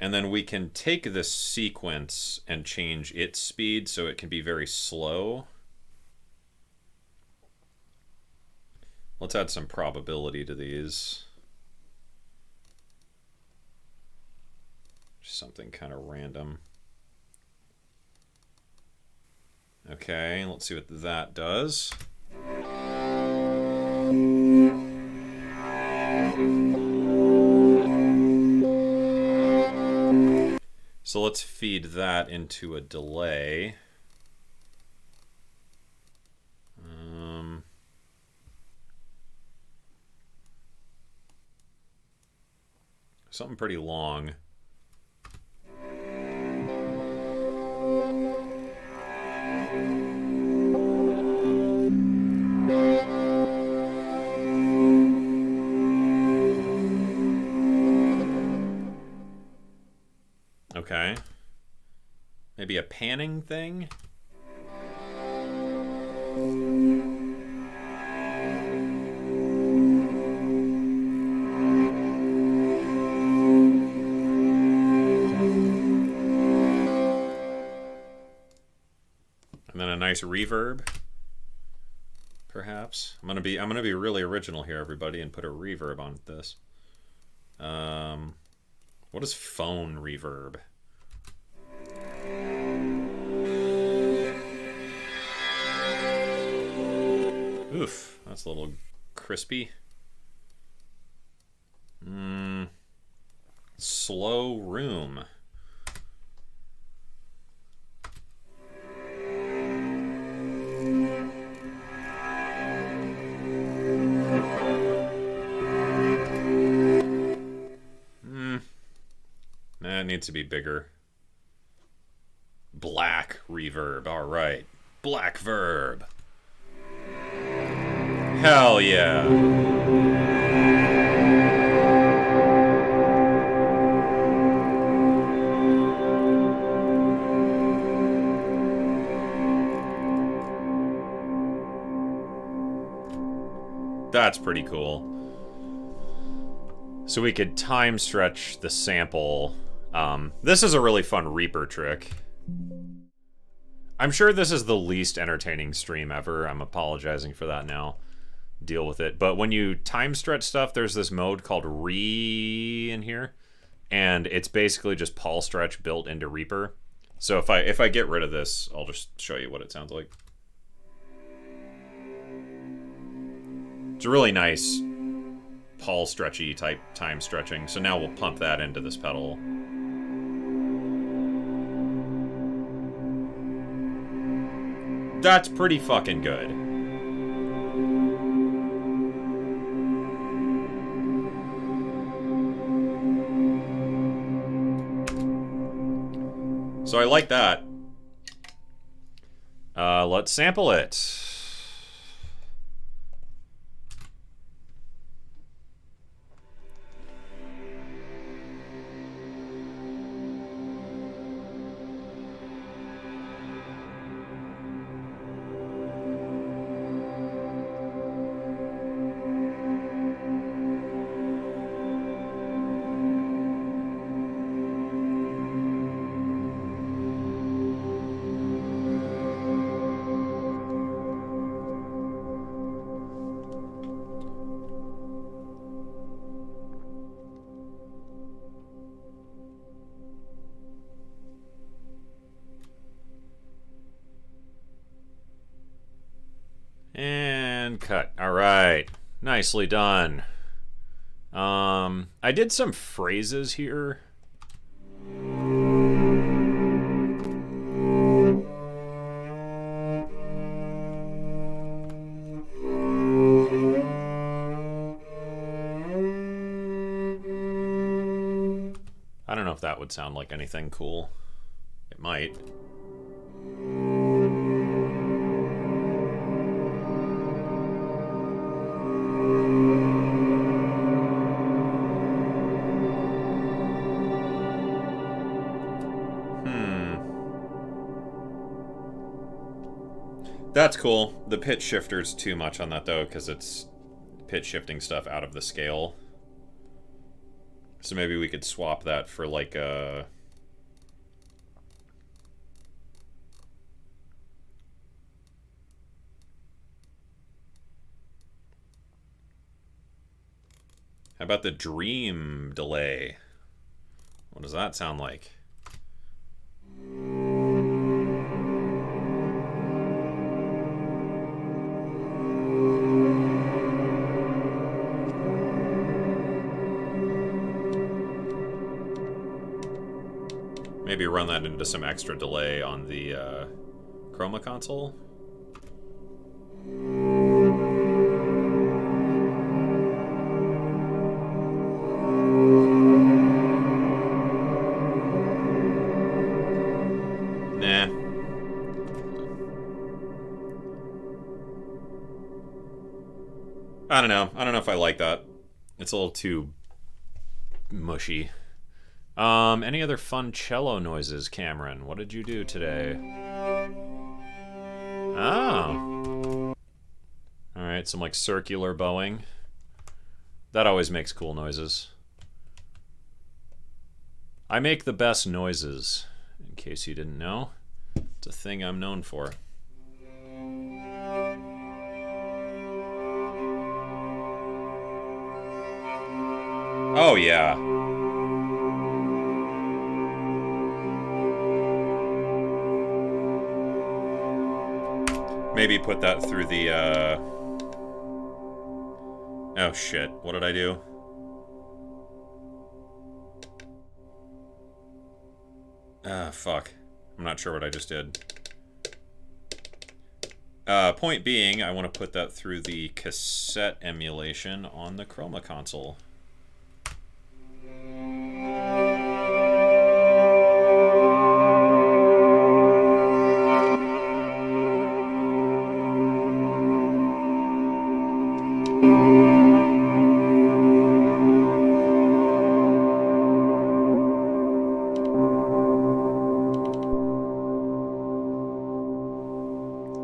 S1: And then we can take this sequence and change its speed so it can be very slow. Let's add some probability to these. Something kind of random. Okay, let's see what that does. So let's feed that into a delay. Something pretty long. Okay. Maybe a panning thing? And then a nice reverb, perhaps. I'm gonna be really original here, everybody, and put a reverb on this. What is phone reverb? Oof, that's a little crispy. Slow room. That needs to be bigger. Black reverb. All right. Black verb. Hell yeah. That's pretty cool. So we could time stretch the sample. This is a really fun Reaper trick. I'm sure this is the least entertaining stream ever. I'm apologizing for that now. Deal with it. But when you time stretch stuff, there's this mode called in here, and it's basically just Paul stretch built into Reaper. So if I get rid of this, I'll just show you what it sounds like. It's a really nice Paul stretchy type time stretching. So now we'll pump that into this pedal. That's pretty fucking good. So I like that. Let's sample it. And cut. All right. Nicely done. I did some phrases here. I don't know if that would sound like anything cool. It might. That's cool. The pitch shifter's too much on that though, because it's pitch shifting stuff out of the scale. So maybe we could swap that for like a... How about the dream delay? What does that sound like? Maybe run that into some extra delay on the Chroma console. Nah. I don't know. I don't know if I like that. It's a little too mushy. Any other fun cello noises, Cameron? What did you do today? Oh. Alright, some like circular bowing. That always makes cool noises. I make the best noises, in case you didn't know. It's a thing I'm known for. Oh, yeah. Maybe put that through the, Oh, shit. What did I do? Fuck. I'm not sure what I just did. Point being, I want to put that through the cassette emulation on the Chroma console.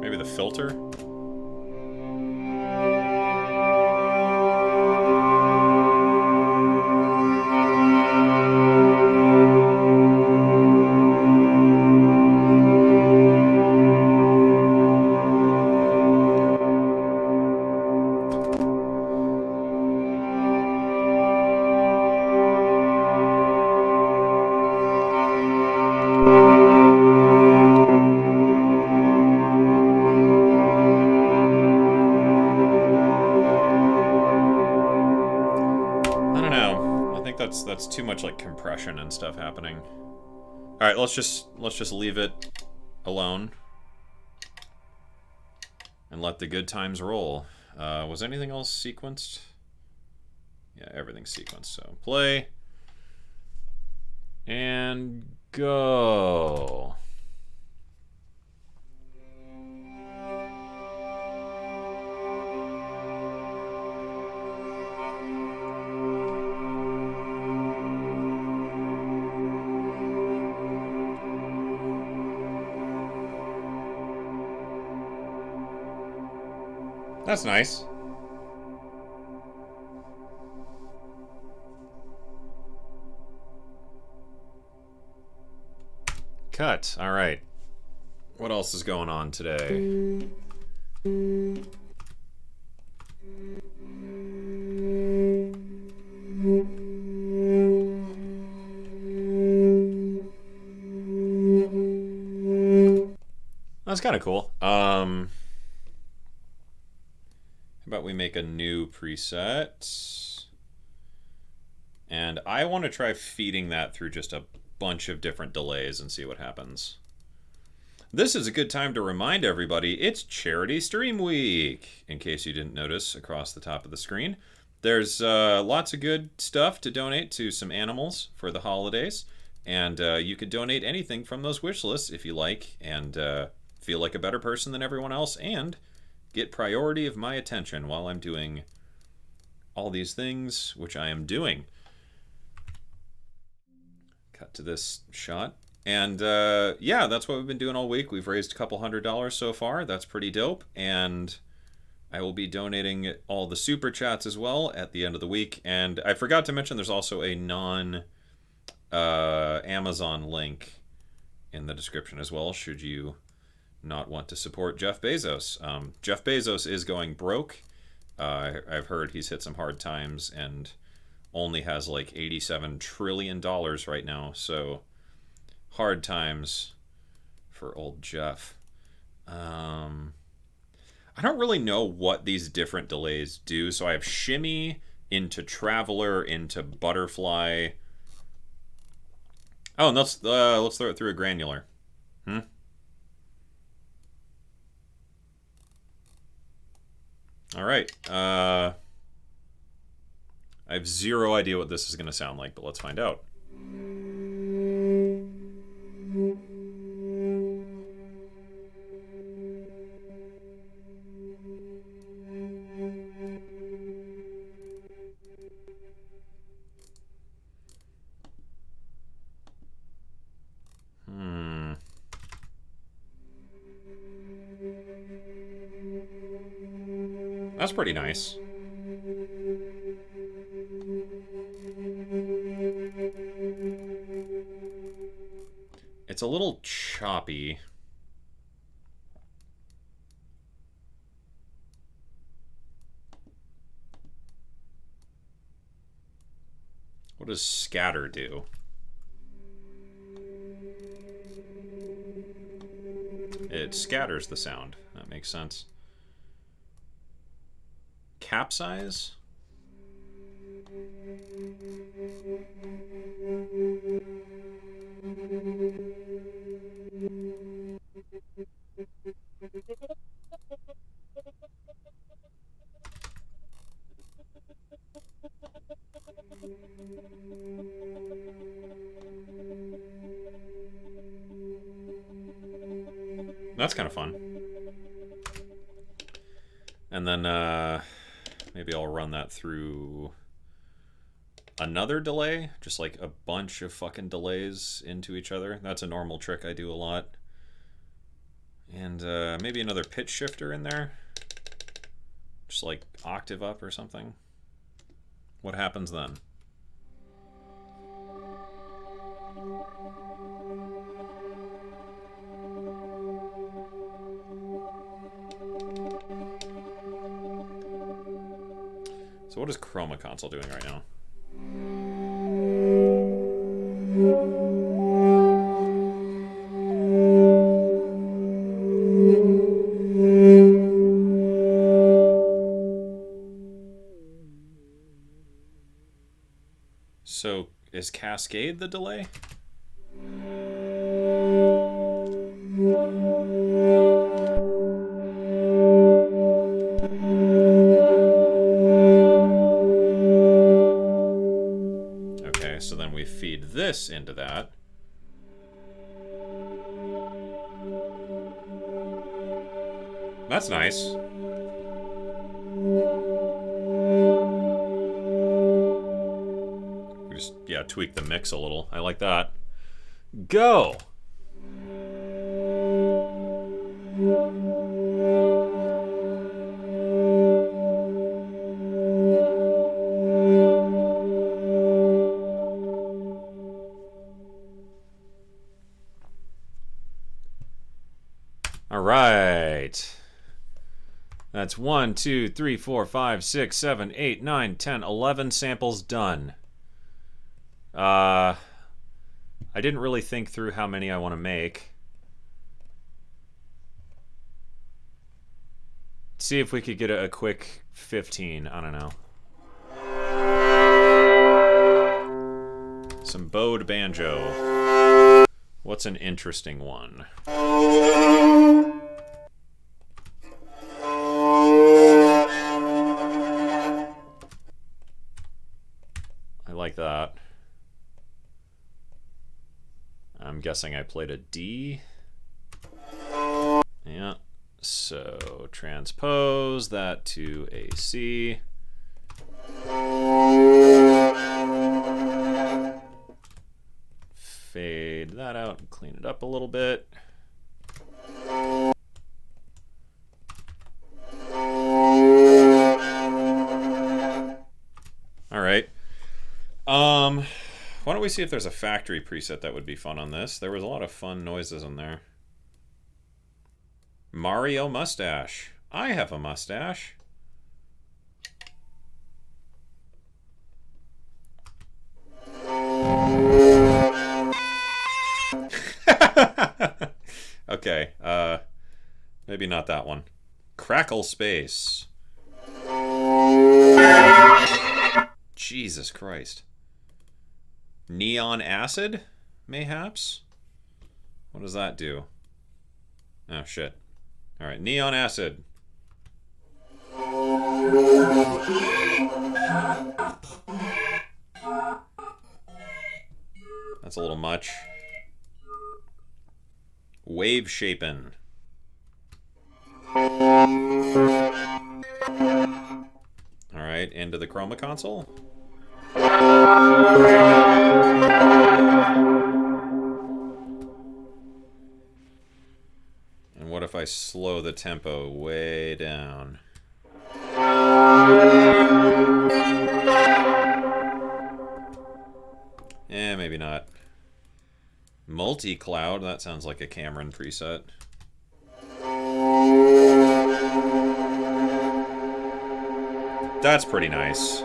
S1: Maybe the filter? That's too much like compression and stuff happening. All right, let's just leave it alone and let the good times roll. Was anything else sequenced? Yeah, everything's sequenced. So play and go. That's nice. Cut. All right. What else is going on today? That's kind of cool. about we make a new preset? And I want to try feeding that through just a bunch of different delays and see what happens. This is a good time to remind everybody it's Charity Stream Week, in case you didn't notice across the top of the screen. There's lots of good stuff to donate to some animals for the holidays, and you could donate anything from those wish lists if you like, and feel like a better person than everyone else, and get priority of my attention while I'm doing all these things, which I am doing. Cut to this shot. And yeah, that's what we've been doing all week. We've raised a couple $100 so far. That's pretty dope. And I will be donating all the super chats as well at the end of the week. And I forgot to mention there's also a non-Amazon link in the description as well, should you not want to support Jeff Bezos. Jeff Bezos is going broke. I've heard he's hit some hard times and only has like $87 trillion right now. So hard times for old Jeff. I don't really know what these different delays do. So I have shimmy into traveler into butterfly. Oh, and let's throw it through a granular. All right. I have zero idea what this is going to sound like, but let's find out. That's pretty nice. It's a little choppy. What does scatter do? It scatters the sound. That makes sense. Capsize? That's kind of fun. And then maybe I'll run that through another delay, just like a bunch of fucking delays into each other. That's a normal trick I do a lot. And maybe another pitch shifter in there, just like octave up or something. What happens then? So what is Chroma Console doing right now? So is Cascade the delay? Okay, so then we feed this into that. That's nice. Just, yeah, tweak the mix a little. I like that. Go! All right. That's 1, 2, 3, 4, 5, 6, 7, 8, 9, 10, 11 samples done. I didn't really think through how many I want to make. See if we could get a quick 15. I don't know. Some bowed banjo. What's an interesting one? I like that. I'm guessing I played a D. Yeah. So transpose that to a C. Fade that out and clean it up a little bit. All right. Why don't we see if there's a factory preset that would be fun on this? There was a lot of fun noises in there. Mario mustache. I have a mustache. Okay, maybe not that one. Crackle space. Jesus Christ. Neon acid, mayhaps? What does that do? Oh, shit. Alright, neon acid. That's a little much. Wave shapen. Alright, into the chroma console. And what if I slow the tempo way down? Eh, maybe not. Multi-cloud, that sounds like a Cameron preset. That's pretty nice.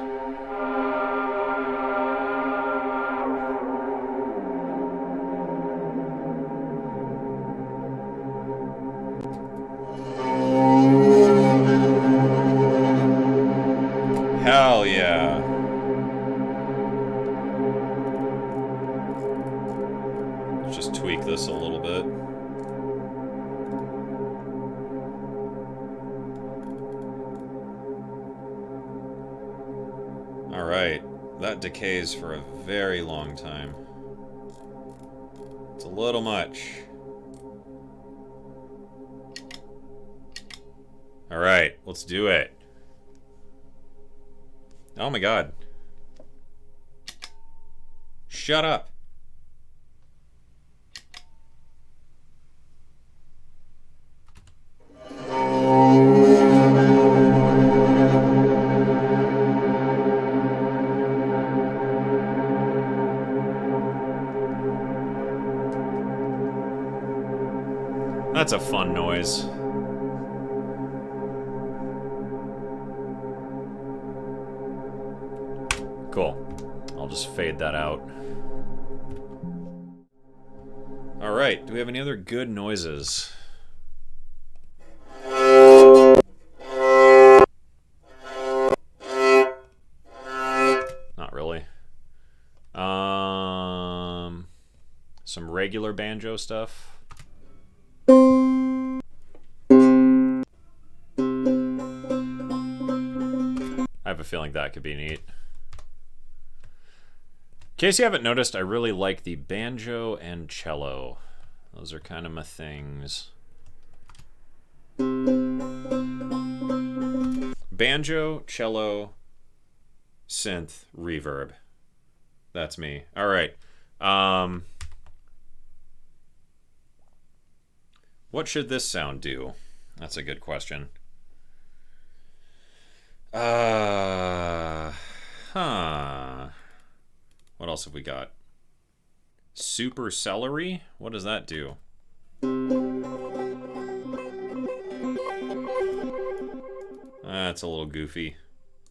S1: Hell yeah. Let's just tweak this a little bit. Alright, that decays for a very long time. It's a little much. Alright, let's do it. Oh my god. Shut up. That's a fun noise. Cool. I'll just fade that out. Alright, do we have any other good noises? Not really. Some regular banjo stuff. I have a feeling that could be neat. In case you haven't noticed, I really like the banjo and cello. Those are kind of my things. Banjo, cello, synth, reverb. That's me. All right. What should this sound do? That's a good question. What else have we got? Super celery? What does that do? That's a little goofy.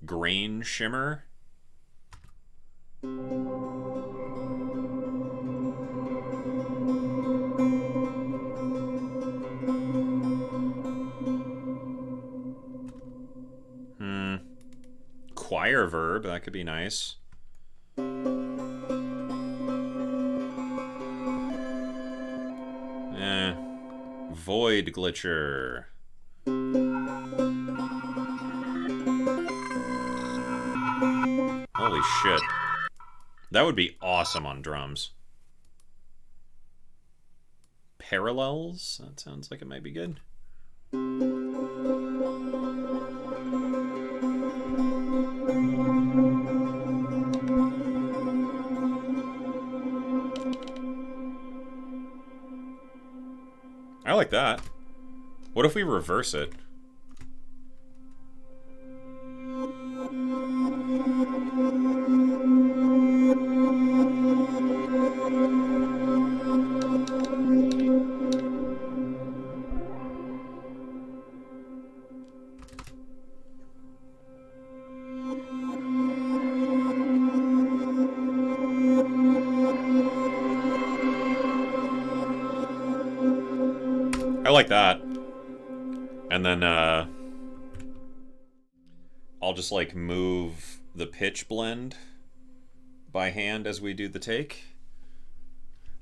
S1: Grain shimmer? fire verb. That could be nice. Void glitcher. Holy shit. That would be awesome on drums. Parallels? That sounds like it might be good. I like that. What if we reverse it? I like that. And then I'll just like move the pitch blend by hand as we do the take.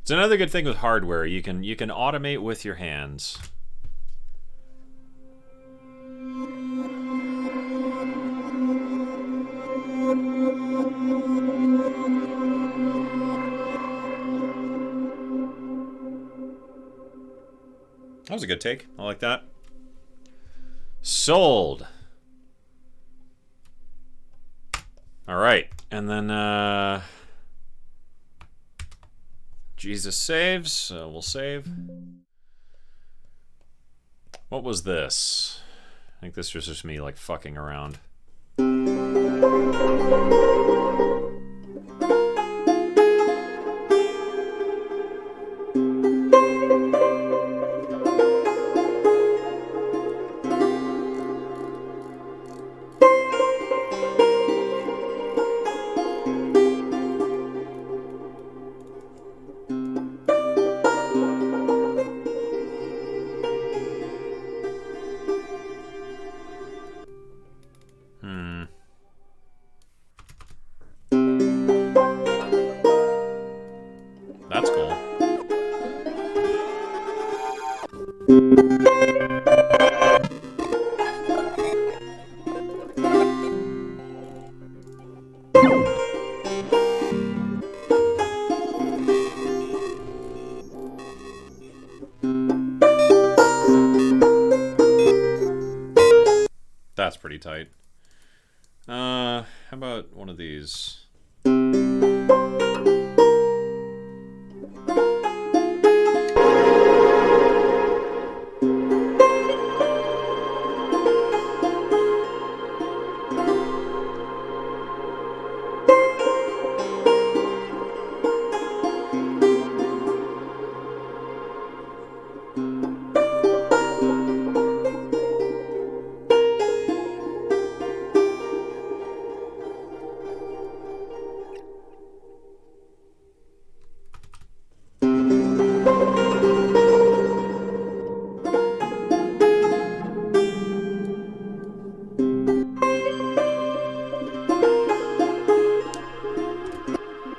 S1: It's another good thing with hardware. You can automate with your hands. That was a good take. I like that. Sold. All right. And then Jesus saves. So we'll save. What was this? I think this was just me like fucking around. That's cool. That's pretty tight. How about one of these?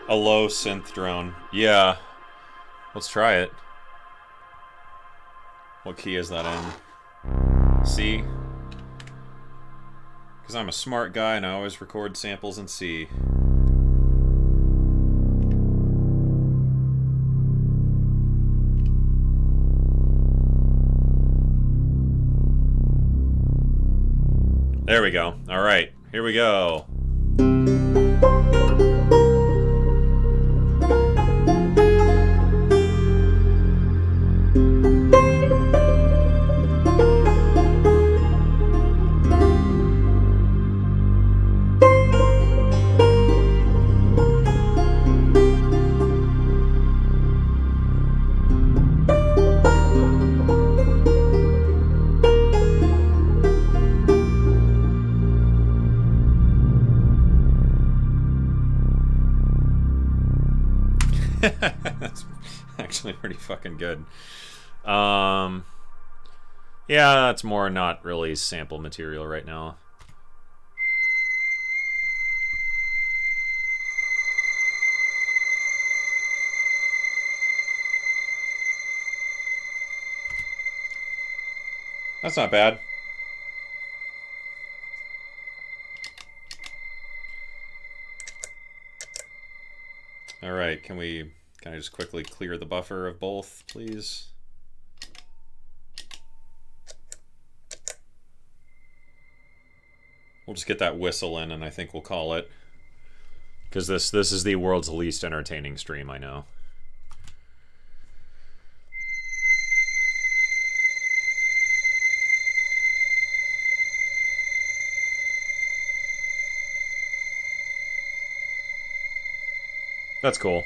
S1: A low synth drone. Yeah. Let's try it. What key is that in? C? Because I'm a smart guy and I always record samples in C. There we go. All right, here we go. That's actually pretty fucking good. Yeah, that's more not really sample material right now. That's not bad. All right, can I just quickly clear the buffer of both, please? We'll just get that whistle in, and I think we'll call it. Because this is the world's least entertaining stream, I know. That's cool.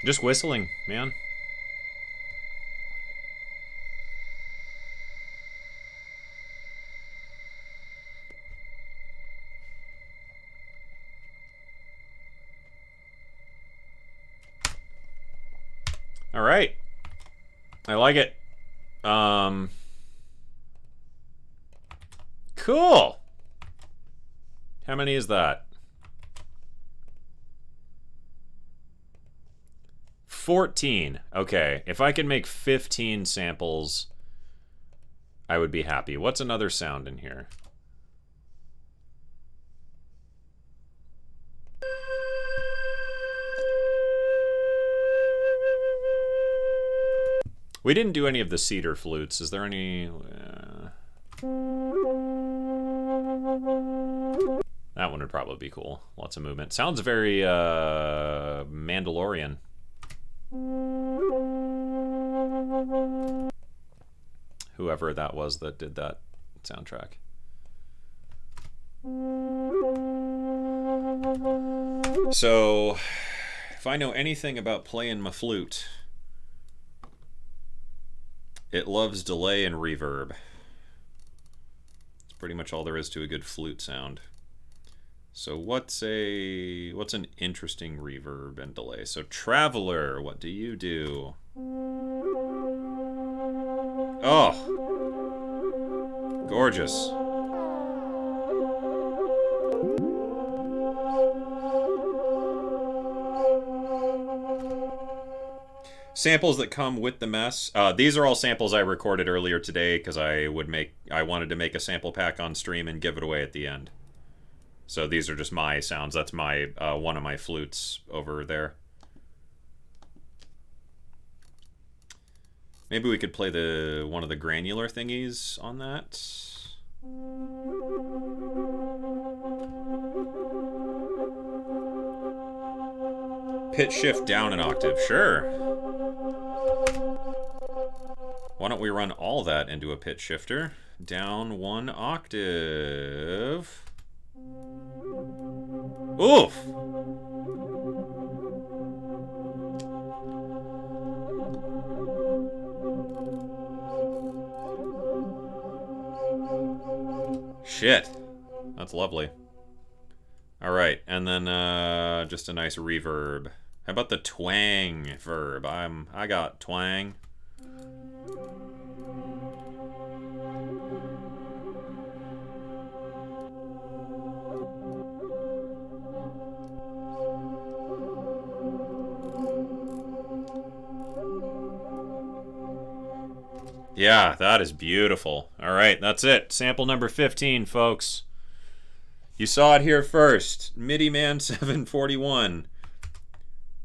S1: Just whistling, man. All right. I like it. Cool. How many is that? 14. Okay, if I can make 15 samples, I would be happy. What's another sound in here? We didn't do any of the cedar flutes. Is there any... that one would probably be cool. Lots of movement. Sounds very Mandalorian. Whoever that was that did that soundtrack. So, if I know anything about playing my flute, it loves delay and reverb. It's pretty much all there is to a good flute sound. So what's an interesting reverb and delay? So Traveler, what do you do? Oh, gorgeous. Samples that come with the mess. These are all samples I recorded earlier today because I wanted to make a sample pack on stream and give it away at the end. So these are just my sounds. That's my one of my flutes over there. Maybe we could play one of the granular thingies on that. Pitch shift down an octave, sure. Why don't we run all that into a pitch shifter? Down 1 octave. Oof! Shit. That's lovely. Alright, and then just a nice reverb. How about the twang verb? I got twang. Yeah, that is beautiful. All right, that's it. Sample number 15, folks. You saw it here first. MIDI Man 741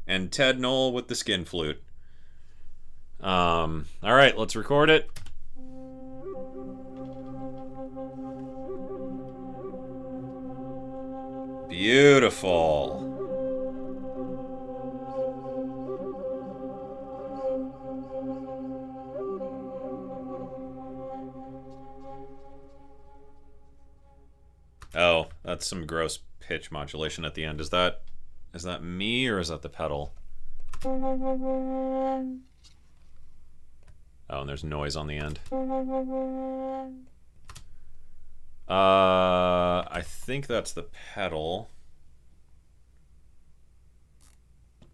S1: and Ted Knoll with the skin flute. All right, let's record it. Beautiful. Oh, that's some gross pitch modulation at the end. Is that me or is that the pedal? Oh, and there's noise on the end. I think that's the pedal.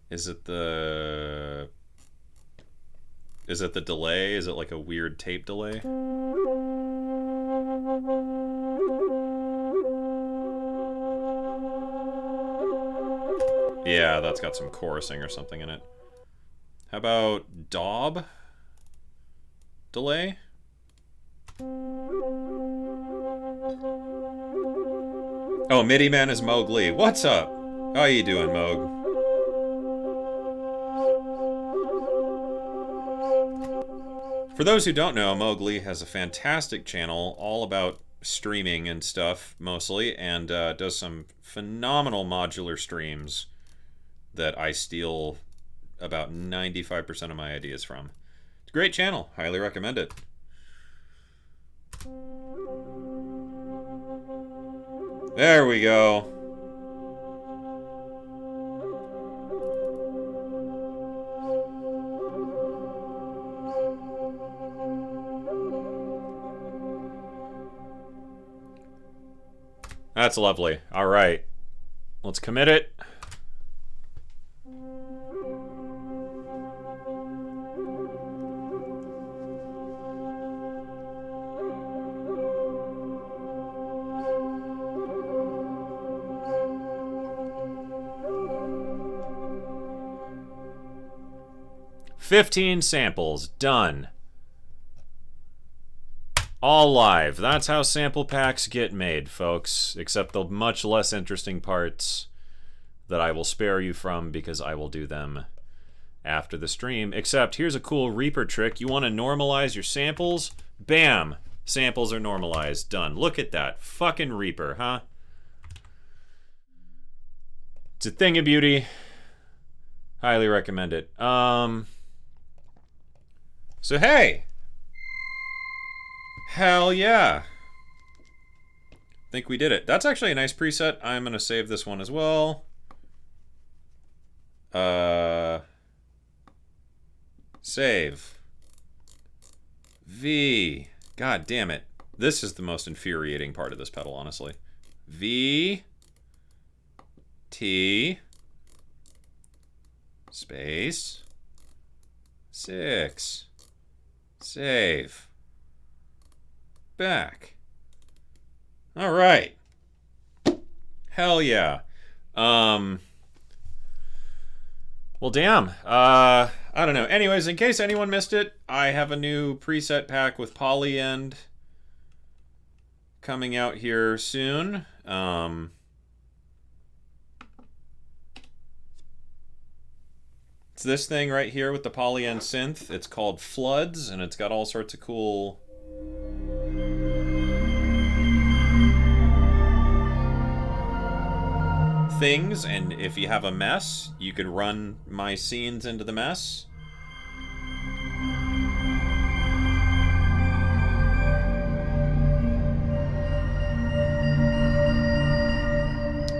S1: Is it the delay? Is it like a weird tape delay? Yeah, that's got some chorusing or something in it. How about Daub delay? Oh, MIDI Man is Mowgli. What's up? How you doing, Moog? For those who don't know, Mowgli has a fantastic channel all about streaming and stuff, mostly, and does some phenomenal modular streams that I steal about 95% of my ideas from. It's a great channel. Highly recommend it. There we go. That's lovely. All right. Let's commit it. "15 samples. Done. All live. That's how sample packs get made, folks. Except the much less interesting parts that I will spare you from because I will do them after the stream. Except here's a cool Reaper trick. You want to normalize your samples? Bam! Samples are normalized. Done. Look at that. Fucking Reaper, huh? It's a thing of beauty. Highly recommend it. So hey! Hell yeah. Think we did it. That's actually a nice preset. I'm going to save this one as well. Save. V. God damn it. This is the most infuriating part of this pedal, honestly. V. T. Space. 6. Save. Back. All right. Hell yeah. Well, damn. I don't know. Anyways, in case anyone missed it, I have a new preset pack with Polyend coming out here soon. It's this thing right here with the Polyend synth. It's called Floods, and it's got all sorts of cool things, and if you have a mess, you can run my scenes into the mess.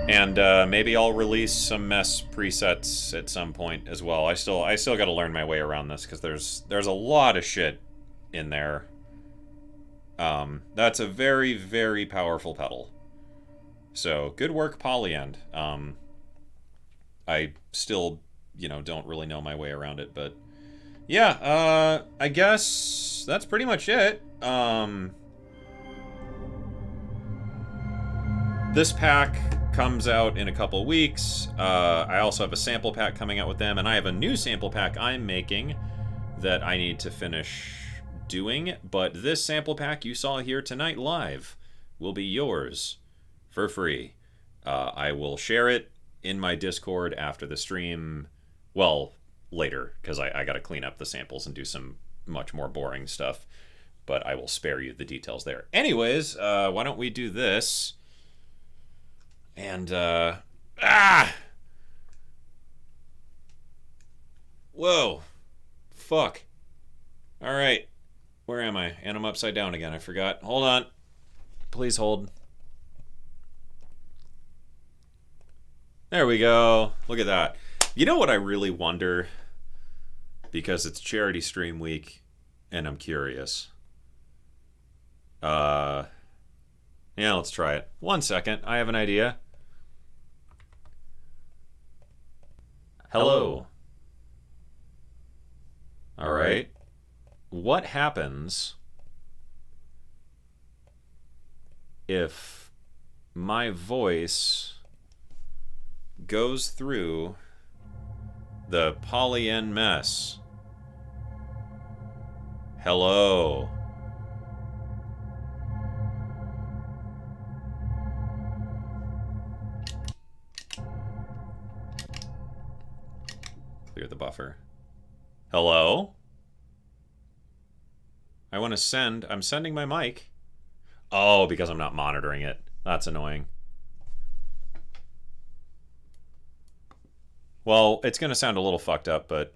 S1: And maybe I'll release some mess presets at some point as well. I still got to learn my way around this because there's a lot of shit in there. That's a very, very powerful pedal. So, good work, Polyend. I still, don't really know my way around it, but yeah, I guess that's pretty much it. This pack comes out in a couple weeks. I also have a sample pack coming out with them, and I have a new sample pack I'm making that I need to finish doing, but this sample pack you saw here tonight live will be yours for free. I will share it in my Discord after the stream. Well, later, because I got to clean up the samples and do some much more boring stuff. But I will spare you the details there. Anyways, why don't we do this? And, Whoa. Fuck. Alright. Where am I? And I'm upside down again. I forgot. Hold on. Please hold. There we go. Look at that. You know what I really wonder? Because it's charity stream week, and I'm curious. Yeah, let's try it. 1 second. I have an idea. Hello. All right. What happens if my voice goes through the Polyend mess? Hello. clear the buffer. Hello? I want to send. I'm sending my mic. Oh, because I'm not monitoring it. That's annoying. Well, it's going to sound a little fucked up, but...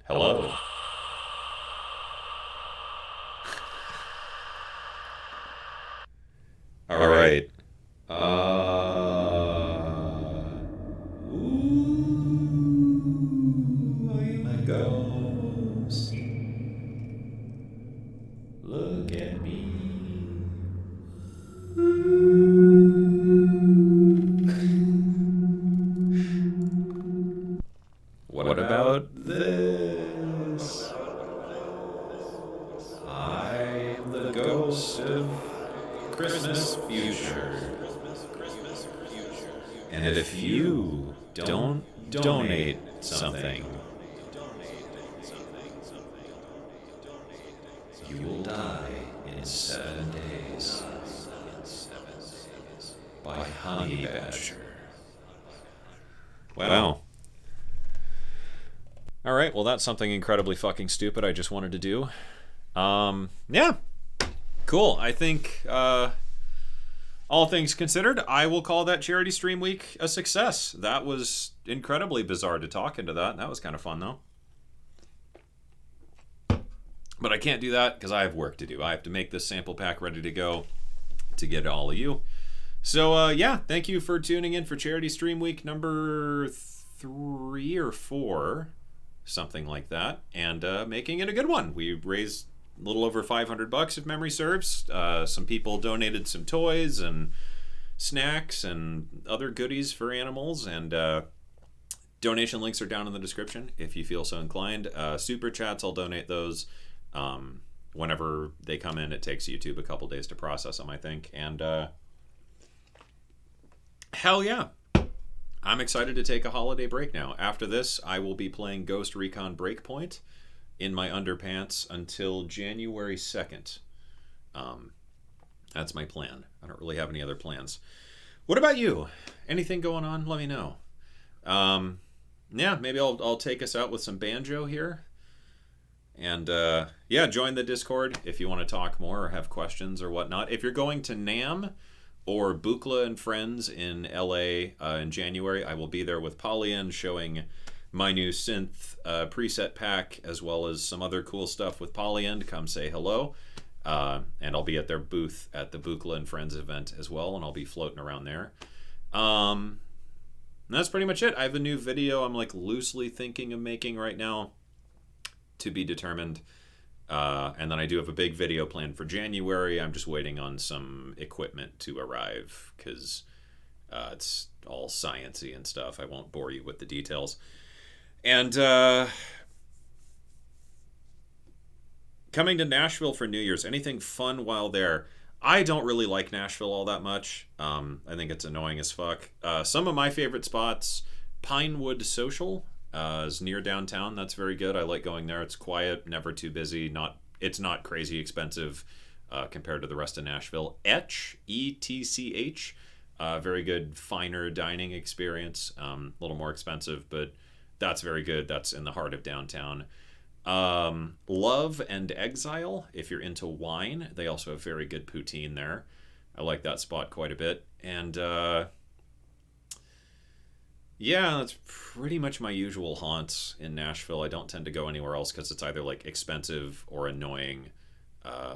S1: Hello? All right. Ooh, I am a ghost. Look at me. What about this? I am the ghost of Christmas future. And if you don't donate something, you will die in 7 days by honey badger. Wow. All right, well, that's something incredibly fucking stupid I just wanted to do. Yeah. Cool. I think, all things considered, I will call that Charity Stream Week a success. That was incredibly bizarre to talk into that. That was kind of fun, though. But I can't do that because I have work to do. I have to make this sample pack ready to go to get to all of you. So, yeah, thank you for tuning in for Charity Stream Week number 3 or 4, something like that, and making it a good one. We raised a little over $500 if memory serves. Some people donated some toys and snacks and other goodies for animals, and donation links are down in the description if you feel so inclined. Super chats, I'll donate those whenever they come in. It takes YouTube a couple days to process them, I think, and hell yeah. I'm excited to take a holiday break now. After this, I will be playing Ghost Recon Breakpoint in my underpants until January 2nd. That's my plan. I don't really have any other plans. What about you? Anything going on? Let me know. Yeah, maybe I'll take us out with some banjo here. And yeah, join the Discord if you want to talk more or have questions or whatnot. If you're going to NAMM or Buchla and Friends in LA in January, I will be there with Polyan showing my new synth preset pack, as well as some other cool stuff with Polyan. Come say hello. And I'll be at their booth at the Buchla and Friends event as well, and I'll be floating around there. And that's pretty much it. I have a new video I'm like loosely thinking of making right now, to be determined. And then I do have a big video planned for January. I'm just waiting on some equipment to arrive because it's all sciencey and stuff. I won't bore you with the details. And coming to Nashville for New Year's, anything fun while there? I don't really like Nashville all that much. I think it's annoying as fuck. Some of my favorite spots, Pinewood Social is near downtown. That's very good. I like going there. It's quiet, never too busy. It's not crazy expensive compared to the rest of Nashville. Etch, ETCH, very good, finer dining experience. A little more expensive, but that's very good. That's in the heart of downtown. Love and Exile, if you're into wine, they also have very good poutine there. I like that spot quite a bit. And yeah, that's pretty much my usual haunts in Nashville. I don't tend to go anywhere else because it's either like expensive or annoying,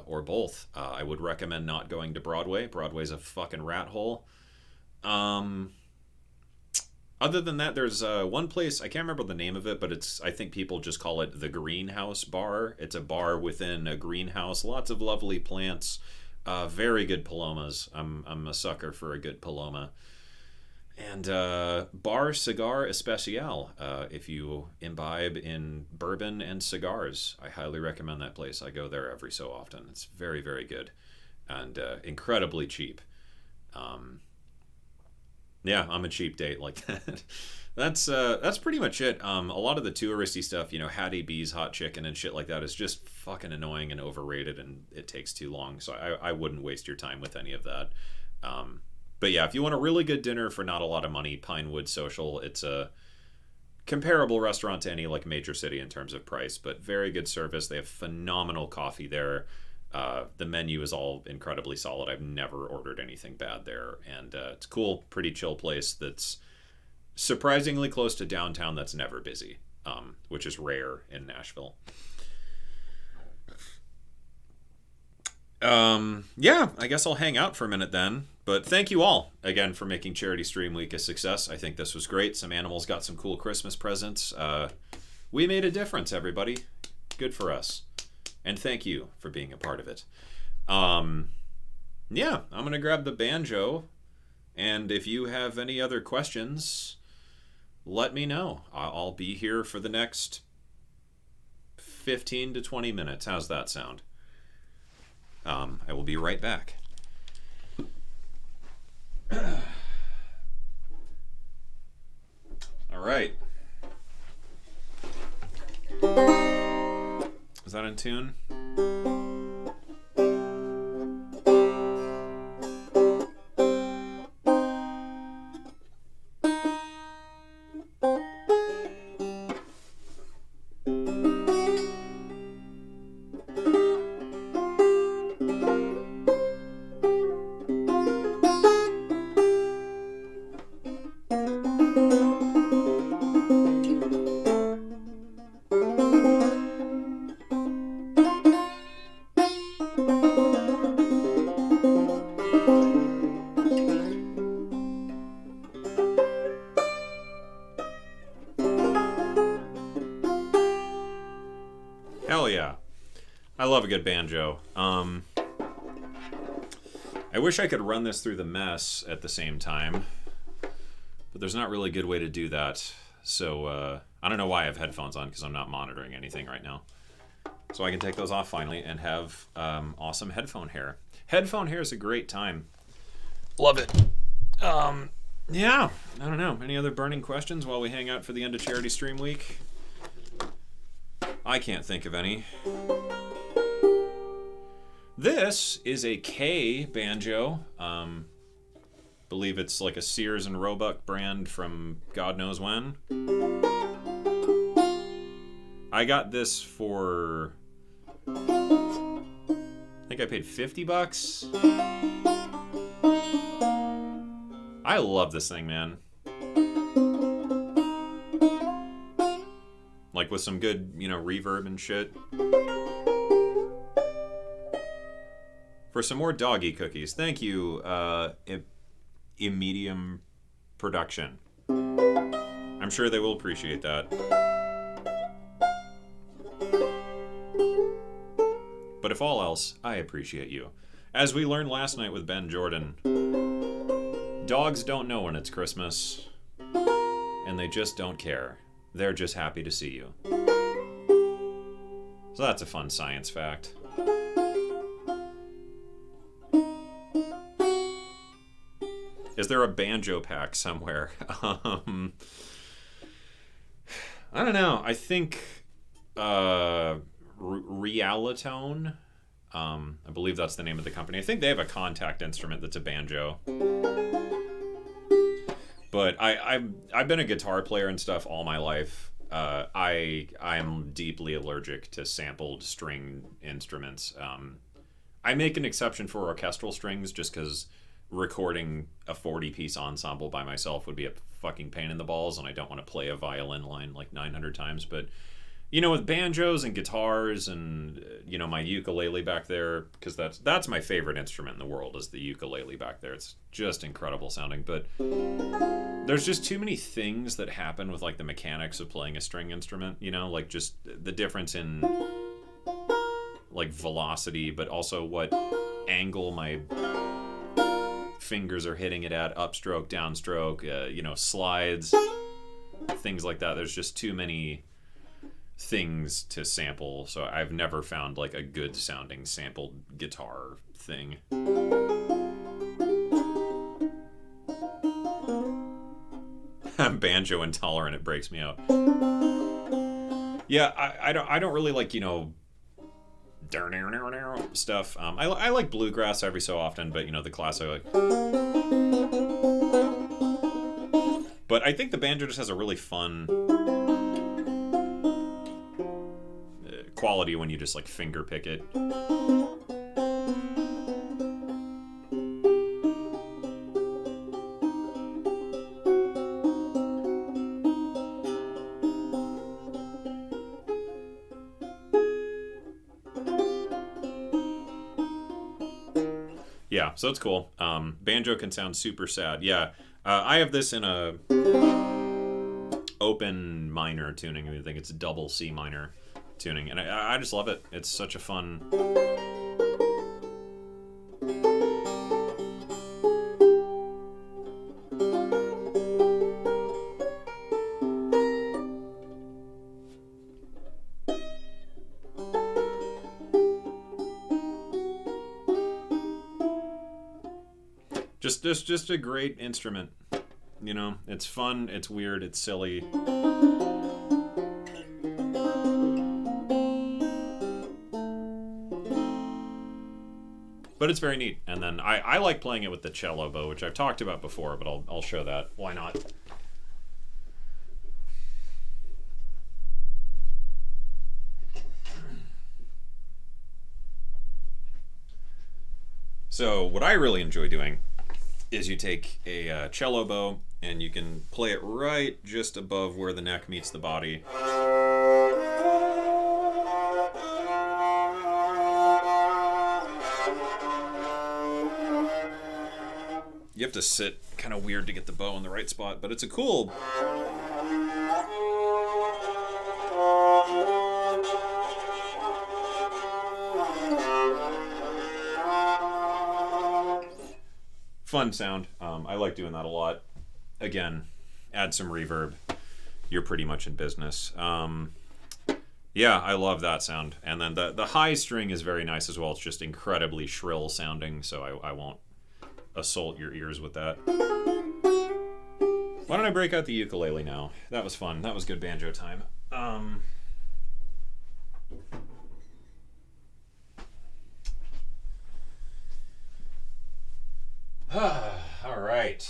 S1: or both. I would recommend not going to Broadway. Broadway's a fucking rat hole. Other than that, there's one place, I can't remember the name of it, but I think people just call it the Greenhouse Bar. It's a bar within a greenhouse. Lots of lovely plants. Very good palomas. I'm a sucker for a good paloma. And Bar Cigar Especial, if you imbibe in bourbon and cigars. I highly recommend that place. I go there every so often. It's very, very good and incredibly cheap. Yeah, I'm a cheap date like that. That's pretty much it. A lot of the touristy stuff, Hattie B's hot chicken and shit like that is just fucking annoying and overrated, and it takes too long. So I wouldn't waste your time with any of that. But yeah, if you want a really good dinner for not a lot of money, Pinewood Social, it's a comparable restaurant to any like major city in terms of price, but very good service. They have phenomenal coffee there. The menu is all incredibly solid. I've never ordered anything bad there, and it's cool, pretty chill place that's surprisingly close to downtown. That's never busy, which is rare in Nashville. Yeah, I guess I'll hang out for a minute then. But thank you all again for making Charity Stream Week a success. I think this was great. Some animals got some cool Christmas presents. We made a difference, everybody. Good for us. And thank you for being a part of it. Yeah, I'm going to grab the banjo. And if you have any other questions, let me know. I'll be here for the next 15 to 20 minutes. How's that sound? I will be right back. All right. Is that in tune? Hell yeah. I love a good banjo. I wish I could run this through the mess at the same time, but there's not really a good way to do that. So I don't know why I have headphones on, because I'm not monitoring anything right now. So I can take those off finally and have awesome headphone hair. Headphone hair is a great time. Love it. Yeah, I don't know. Any other burning questions while we hang out for the end of Charity Stream Week? I can't think of any. This is a K banjo. Believe it's like a Sears and Roebuck brand from God knows when. I got this for, I think I paid $50. I love this thing, man. Like with some good, reverb and shit. For some more doggy cookies. Thank you, Immedium Production. I'm sure they will appreciate that. But if all else, I appreciate you. As we learned last night with Ben Jordan, dogs don't know when it's Christmas, and they just don't care. They're just happy to see you. So that's a fun science fact. Is there a banjo pack somewhere? I don't know. I think Realitone. I believe that's the name of the company. I think they have a contact instrument that's a banjo. But I've been a guitar player and stuff all my life. I'm deeply allergic to sampled string instruments. I make an exception for orchestral strings just because recording a 40-piece ensemble by myself would be a fucking pain in the balls, and I don't want to play a violin line like 900 times. But with banjos and guitars and my ukulele back there, because that's my favorite instrument in the world, is the ukulele back there. It's just incredible sounding. But there's just too many things that happen with like the mechanics of playing a string instrument, like just the difference in like velocity, but also what angle my fingers are hitting it at, upstroke, downstroke, slides, things like that. There's just too many things to sample, so I've never found like a good sounding sampled guitar thing. I'm banjo intolerant. It breaks me out. Yeah, I don't really like stuff. I like bluegrass every so often, but the classic. But I think the banjo just has a really fun quality when you just like finger pick it. Yeah, so it's cool. Banjo can sound super sad. Yeah, I have this in a open minor tuning. I think it's double C minor tuning, and I just love it. It's such a fun. Just a great instrument. You know, it's fun, it's weird, it's silly. But it's very neat. And then I like playing it with the cello bow, which I've talked about before, but I'll show that. Why not? So what I really enjoy doing is you take a cello bow and you can play it right just above where the neck meets the body. You have to sit kind of weird to get the bow in the right spot, but it's a cool... fun sound. I like doing that a lot. Again, add some reverb. You're pretty much in business. Yeah, I love that sound. And then the high string is very nice as well. It's just incredibly shrill sounding, so I won't assault your ears with that. Why don't I break out the ukulele now? That was fun. That was good banjo time. All right.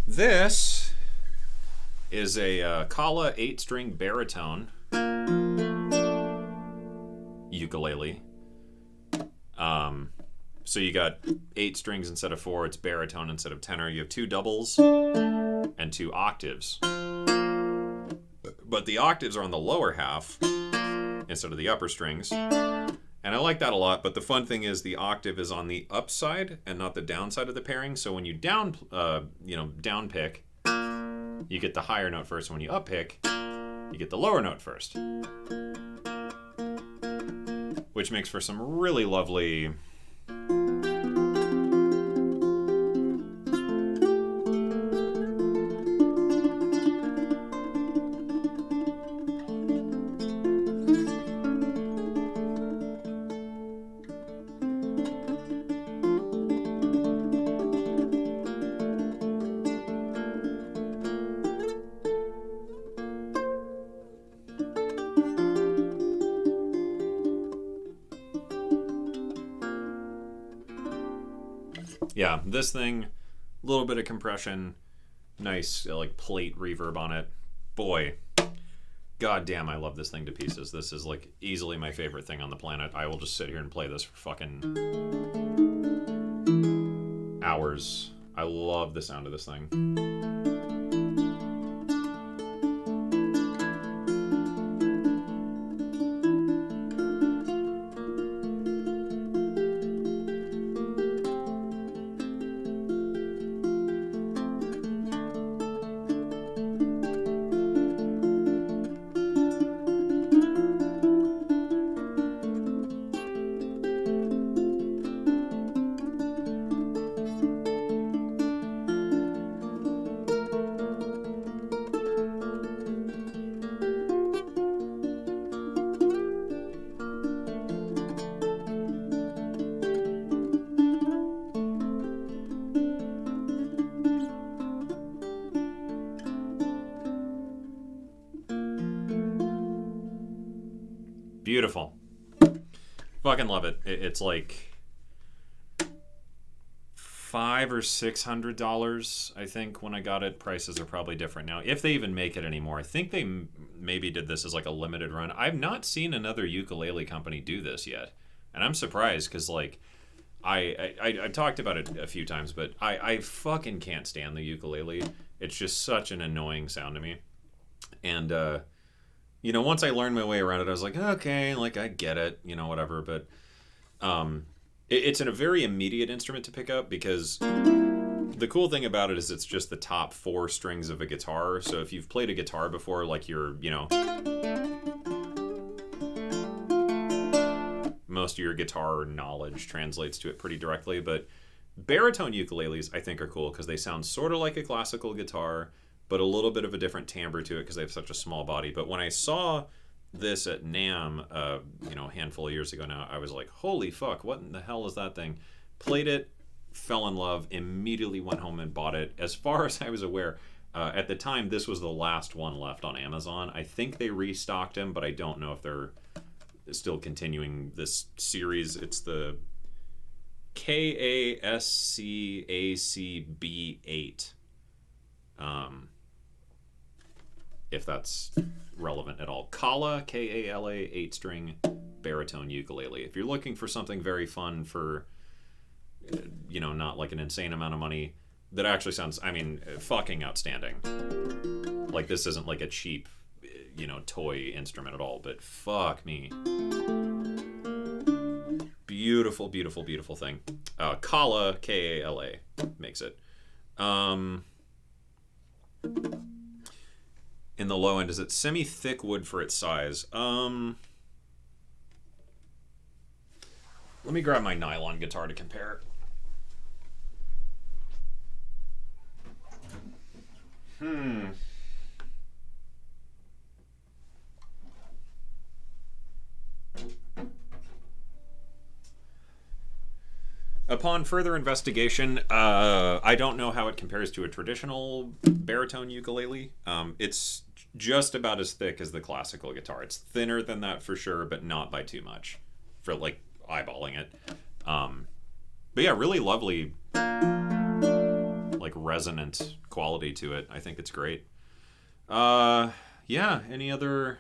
S1: This is a Kala 8-string baritone ukulele. So you got 8 strings instead of 4. It's baritone instead of tenor. You have 2 doubles and 2 octaves. But the octaves are on the lower half instead of the upper strings. And I like that a lot, but the fun thing is the octave is on the upside and not the downside of the pairing. So when you down pick, you get the higher note first. And when you up pick, you get the lower note first. Which makes for some really lovely... Yeah, this thing, a little bit of compression, nice like plate reverb on it. Boy, god damn, I love this thing to pieces. This is like easily my favorite thing on the planet. I will just sit here and play this for fucking hours. I love the sound of this thing. Beautiful. Fucking love it. It's like $500 or $600, I think, when I got it. Prices are probably different now, if they even make it anymore. I think they maybe did this as like a limited run. I've not seen another ukulele company do this yet, and I'm surprised because like I talked about it a few times, but I fucking can't stand the ukulele. It's just such an annoying sound to me. And once I learned my way around it, I was like, okay, like I get it, whatever. But it's a very immediate instrument to pick up because the cool thing about it is it's just the top 4 strings of a guitar. So if you've played a guitar before, like most of your guitar knowledge translates to it pretty directly. But baritone ukuleles, I think, are cool because they sound sort of like a classical guitar, but a little bit of a different timbre to it because they have such a small body. But when I saw this at NAMM, a handful of years ago now, I was like, holy fuck, what in the hell is that thing? Played it, fell in love, immediately went home and bought it. As far as I was aware, at the time, this was the last one left on Amazon. I think they restocked them, but I don't know if they're still continuing this series. It's the KASCACB8. If that's relevant at all. Kala, Kala, 8-string baritone ukulele. If you're looking for something very fun for, not like an insane amount of money, that actually sounds, fucking outstanding. Like, this isn't like a cheap, toy instrument at all, but fuck me. Beautiful, beautiful, beautiful thing. Kala, Kala, makes it. In the low end, is it semi-thick wood for its size? Let me grab my nylon guitar to compare. Upon further investigation, I don't know how it compares to a traditional baritone ukulele. It's just about as thick as the classical guitar. It's thinner than that for sure, but not by too much for like eyeballing it. But yeah, really lovely, like resonant quality to it. I think it's great. Yeah, any other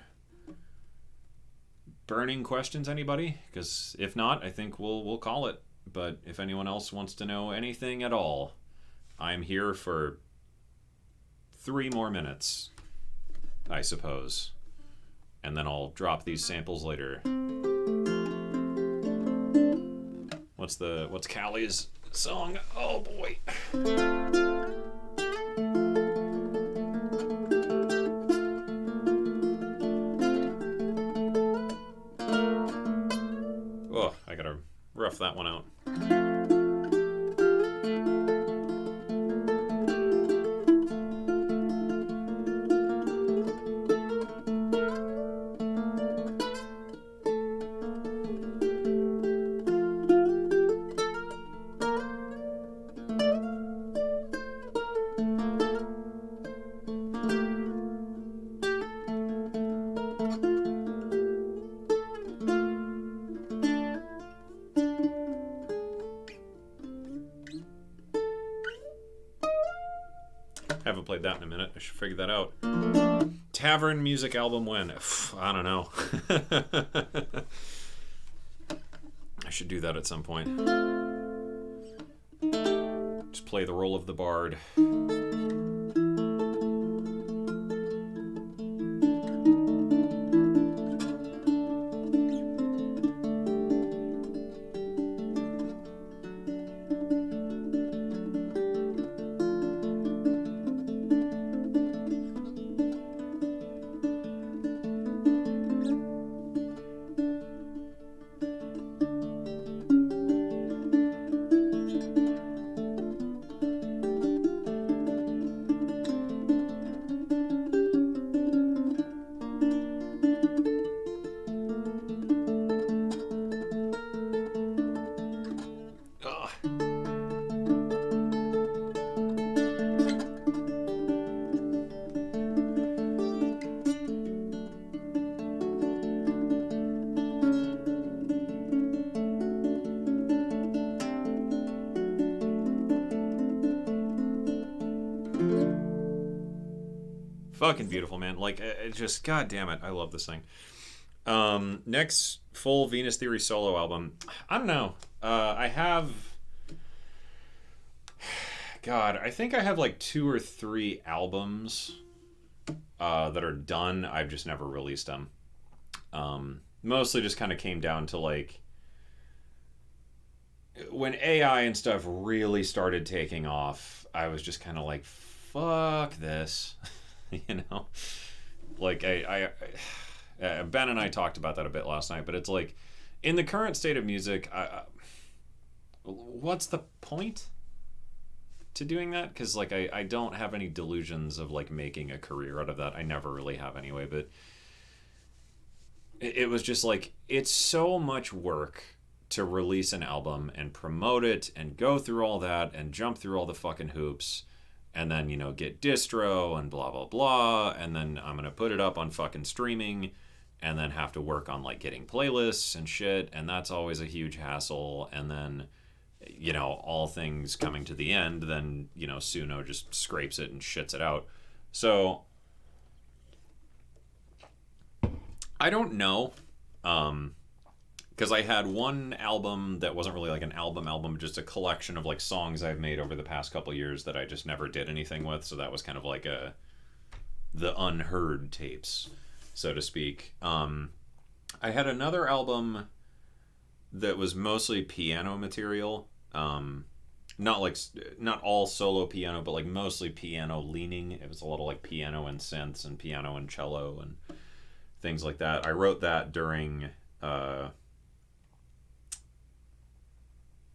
S1: burning questions, anybody? Because if not, I think we'll call it. But if anyone else wants to know anything at all, I'm here for 3 more minutes, I suppose. And then I'll drop these samples later. What's Callie's song? Oh boy. Oh, I gotta rough that one out. Haven't played that in a minute. I should figure that out. Tavern music album when? I don't know. I should do that at some point. Just play the role of the bard. Fucking beautiful, man. Like, it just, god damn it, I love this thing. Next full Venus Theory solo album. I don't know. I have, God, I think I have like 2 or 3 albums that are done. I've just never released them. Mostly just kind of came down to like when AI and stuff really started taking off. I was just kind of like, fuck this, you know. Like Ben and I talked about that a bit last night, but it's like in the current state of music, what's the point to doing that? Because like I don't have any delusions of like making a career out of that. I never really have anyway, but it was just like, it's so much work to release an album and promote it and go through all that and jump through all the fucking hoops and then, you know, get distro and blah blah blah, and then I'm gonna put it up on fucking streaming and then have to work on like getting playlists and shit, and that's always a huge hassle. And then, you know, all things coming to the end, then, you know, Suno just scrapes it and shits it out. So I don't know, because I had one album that wasn't really like an album, just a collection of like songs I've made over the past couple years that I just never did anything with. So that was kind of like the unheard tapes, so to speak. I had another album that was mostly piano material, not all solo piano, but like mostly piano leaning. It was a little like piano and synths and piano and cello and things like that. I wrote that during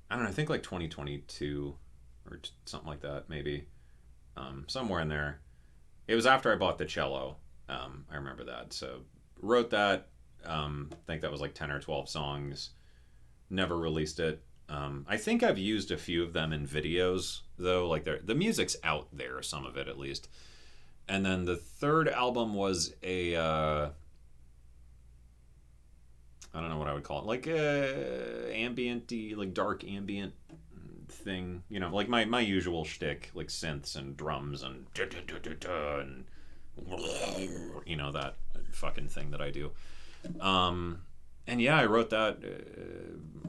S1: I don't know, I think like 2022 or something like that, maybe. Somewhere in there. It was after I bought the cello. I remember that. So wrote that. I think that was like 10 or 12 songs. Never released it. I think I've used a few of them in videos, though. Like the music's out there, some of it at least. And then the third album was a I don't know what I would call it, like ambient-y, like dark ambient thing, you know, like my usual shtick, like synths and drums and and you know, that fucking thing that I do. And yeah, I wrote that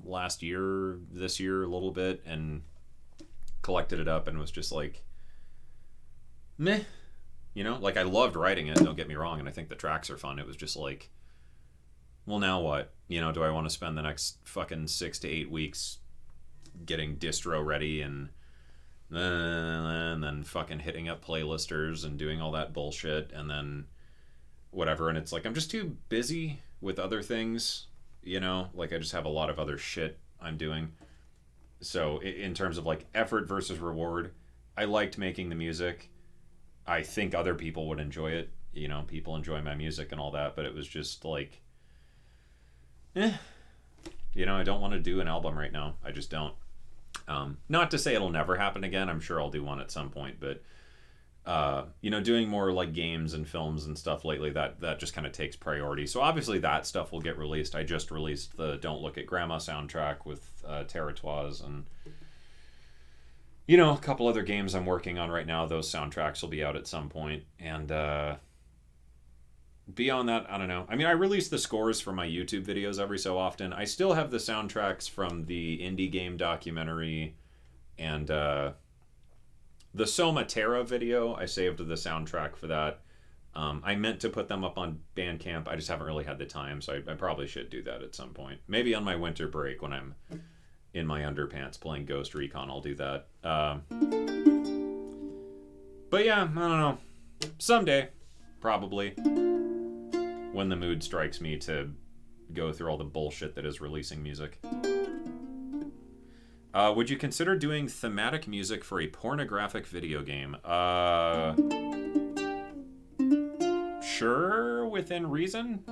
S1: last year, this year a little bit, and collected it up and was just like, meh, you know, like I loved writing it, don't get me wrong, and I think the tracks are fun. It was just like, well, now what? You know, do I want to spend the next fucking 6 to 8 weeks getting distro ready and then fucking hitting up playlisters and doing all that bullshit and then whatever? And it's like, I'm just too busy with other things, you know? Like, I just have a lot of other shit I'm doing. So in terms of like effort versus reward, I liked making the music. I think other people would enjoy it. You know, people enjoy my music and all that, but it was just like, you know, I don't want to do an album right now. I just don't. Not to say it'll never happen again. I'm sure I'll do one at some point, but you know, doing more like games and films and stuff lately, that just kind of takes priority. So obviously that stuff will get released. I just released the Don't Look at Grandma soundtrack with Territoires and, you know, a couple other games I'm working on right now. Those soundtracks will be out at some point. And beyond that, I don't know. I mean, I release the scores for my YouTube videos every so often. I still have the soundtracks from the indie game documentary and the Soma Terra video. I saved the soundtrack for that. I meant to put them up on Bandcamp. I just haven't really had the time, so I probably should do that at some point. Maybe on my winter break when I'm in my underpants playing Ghost Recon, I'll do that. But yeah, I don't know. Someday, probably. When the mood strikes me to go through all the bullshit that is releasing music. Would you consider doing thematic music for a pornographic video game? Sure, within reason.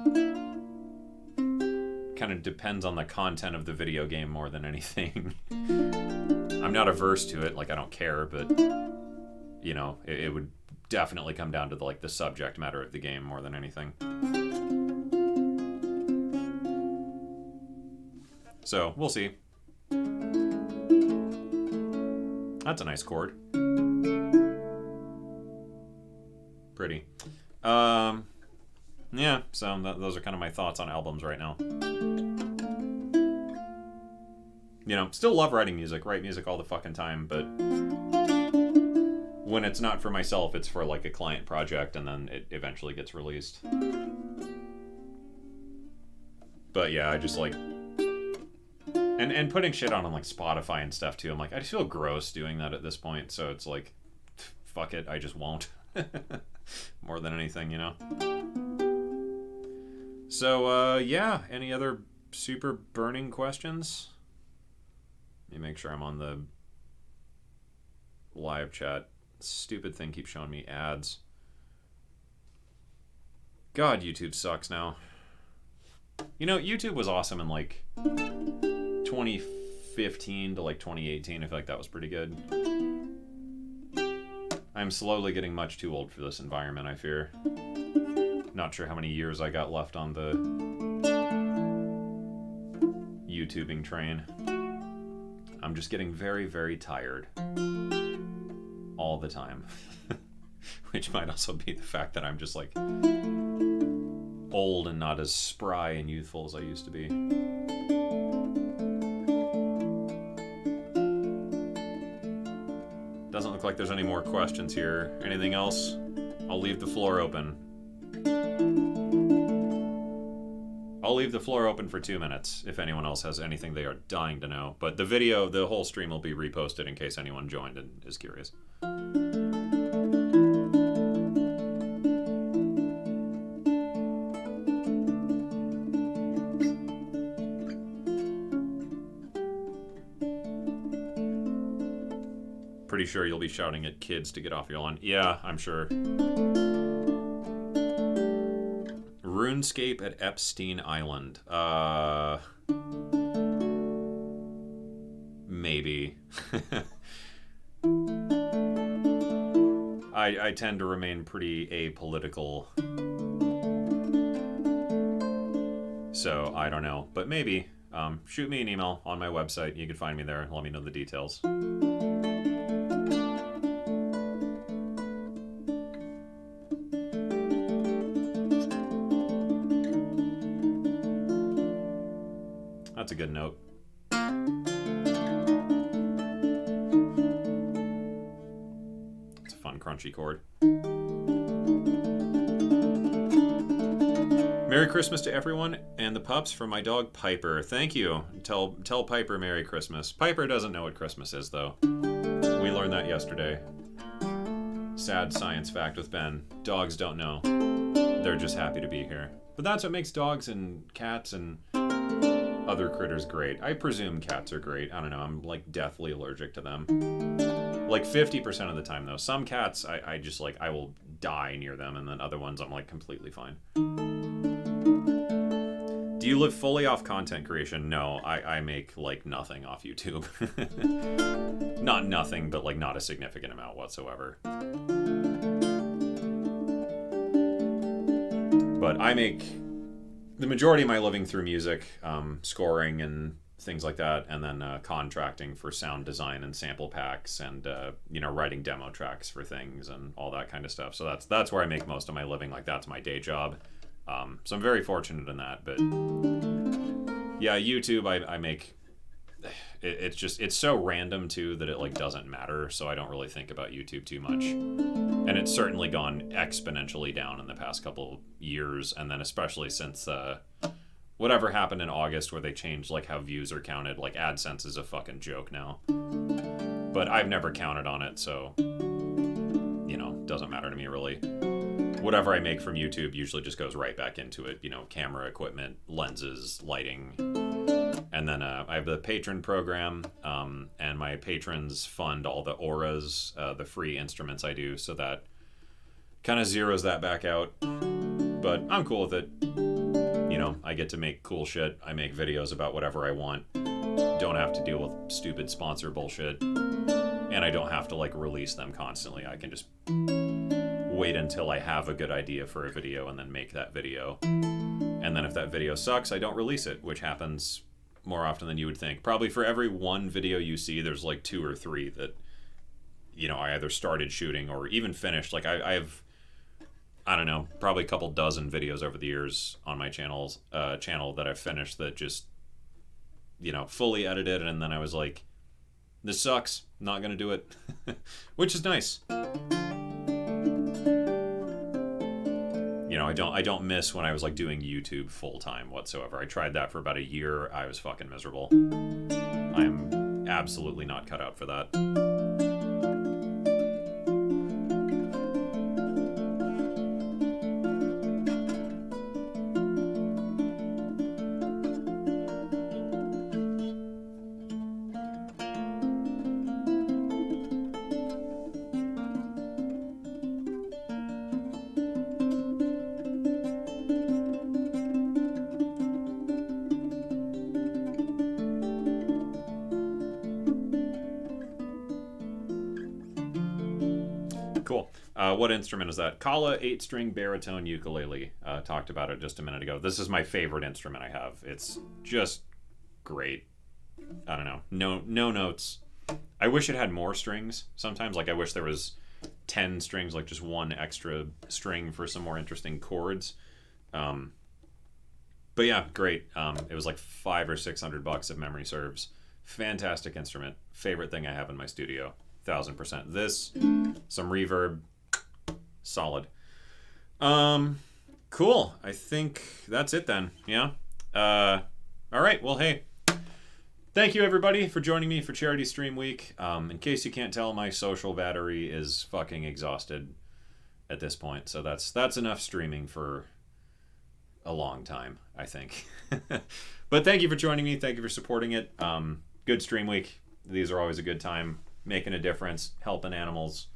S1: Kind of depends on the content of the video game more than anything. I'm not averse to it, like I don't care, but you know, it would definitely come down to the subject matter of the game more than anything. So, we'll see. That's a nice chord. Pretty. Yeah, so those are kind of my thoughts on albums right now. You know, still love writing music, write music all the fucking time, but when it's not for myself, it's for like a client project, and then it eventually gets released. But yeah, I just like... And putting shit on like Spotify and stuff too, I'm like, I just feel gross doing that at this point, so it's like, fuck it, I just won't. More than anything, you know? So, yeah, any other super burning questions? Let me make sure I'm on the live chat. Stupid thing keeps showing me ads. God, YouTube sucks now. You know, YouTube was awesome in like 2015 to like 2018. I feel like that was pretty good. I'm slowly getting much too old for this environment, I fear. Not sure how many years I got left on the YouTubing train. I'm just getting very, very tired. All the time. Which might also be the fact that I'm just like old and not as spry and youthful as I used to be. Doesn't look like there's any more questions here. Anything else? I'll leave the floor open. I'll leave the floor open for 2 minutes if anyone else has anything they are dying to know. But the video, the whole stream will be reposted in case anyone joined and is curious. Pretty sure you'll be shouting at kids to get off your lawn. Yeah, I'm sure. RuneScape at Epstein Island. Maybe. I tend to remain pretty apolitical. So, I don't know. But maybe. Shoot me an email on my website. You can find me there and let me know the details. That's a good note. It's a fun, crunchy chord. Merry Christmas to everyone and the pups from my dog Piper. Thank you. Tell Piper Merry Christmas. Piper doesn't know what Christmas is, though. We learned that yesterday. Sad science fact with Ben. Dogs don't know. They're just happy to be here. But that's what makes dogs and cats and other critters great. I presume cats are great. I don't know. I'm like deathly allergic to them. Like 50% of the time though. Some cats I just like I will die near them, and then other ones I'm like completely fine. Do you live fully off content creation? No, I make like nothing off YouTube. Not nothing, but like not a significant amount whatsoever. But I make the majority of my living through music, scoring and things like that, and then contracting for sound design and sample packs, and you know, writing demo tracks for things and all that kind of stuff. So that's where I make most of my living. Like that's my day job. So I'm very fortunate in that. But yeah, YouTube, I make. It's so random too that it like doesn't matter. So I don't really think about YouTube too much. And it's certainly gone exponentially down in the past couple years, and then especially since whatever happened in August where they changed like how views are counted. Like AdSense is a fucking joke now. But I've never counted on it, so you know, doesn't matter to me really. Whatever I make from YouTube usually just goes right back into it. You know, camera equipment, lenses, lighting. And then I have the patron program, and my patrons fund all the auras, the free instruments I do, so that kind of zeroes that back out. But I'm cool with it. You know, I get to make cool shit. I make videos about whatever I want. Don't have to deal with stupid sponsor bullshit. And I don't have to like release them constantly. I can just wait until I have a good idea for a video and then make that video. And then if that video sucks, I don't release it, which happens more often than you would think. Probably for every one video you see, there's like 2 or 3 that, you know, I either started shooting or even finished. Like I have I don't know, probably a couple dozen videos over the years on my channel that I've finished that just, fully edited, and then I was like, this sucks, not gonna do it, which is nice. I don't miss when I was like doing YouTube full time whatsoever. I tried that for about a year. I was fucking miserable. I am absolutely not cut out for that. Cool. What instrument is that? Kala 8-string baritone ukulele. Talked about it just a minute ago. This is my favorite instrument I have. It's just great. I don't know. No notes. I wish it had more strings sometimes. Like, I wish there was 10 strings, like just one extra string for some more interesting chords. But yeah, great. It was like $500 or $600 if memory serves. Fantastic instrument. Favorite thing I have in my studio. 1000%. This, some reverb, solid. Cool. I think that's it then. Yeah. All right. Well, hey, thank you everybody for joining me for Charity Stream Week. In case you can't tell, my social battery is fucking exhausted at this point, so that's enough streaming for a long time, I think. But thank you for joining me. Thank you for supporting it. Good stream week. These are always a good time. Making a difference, helping animals.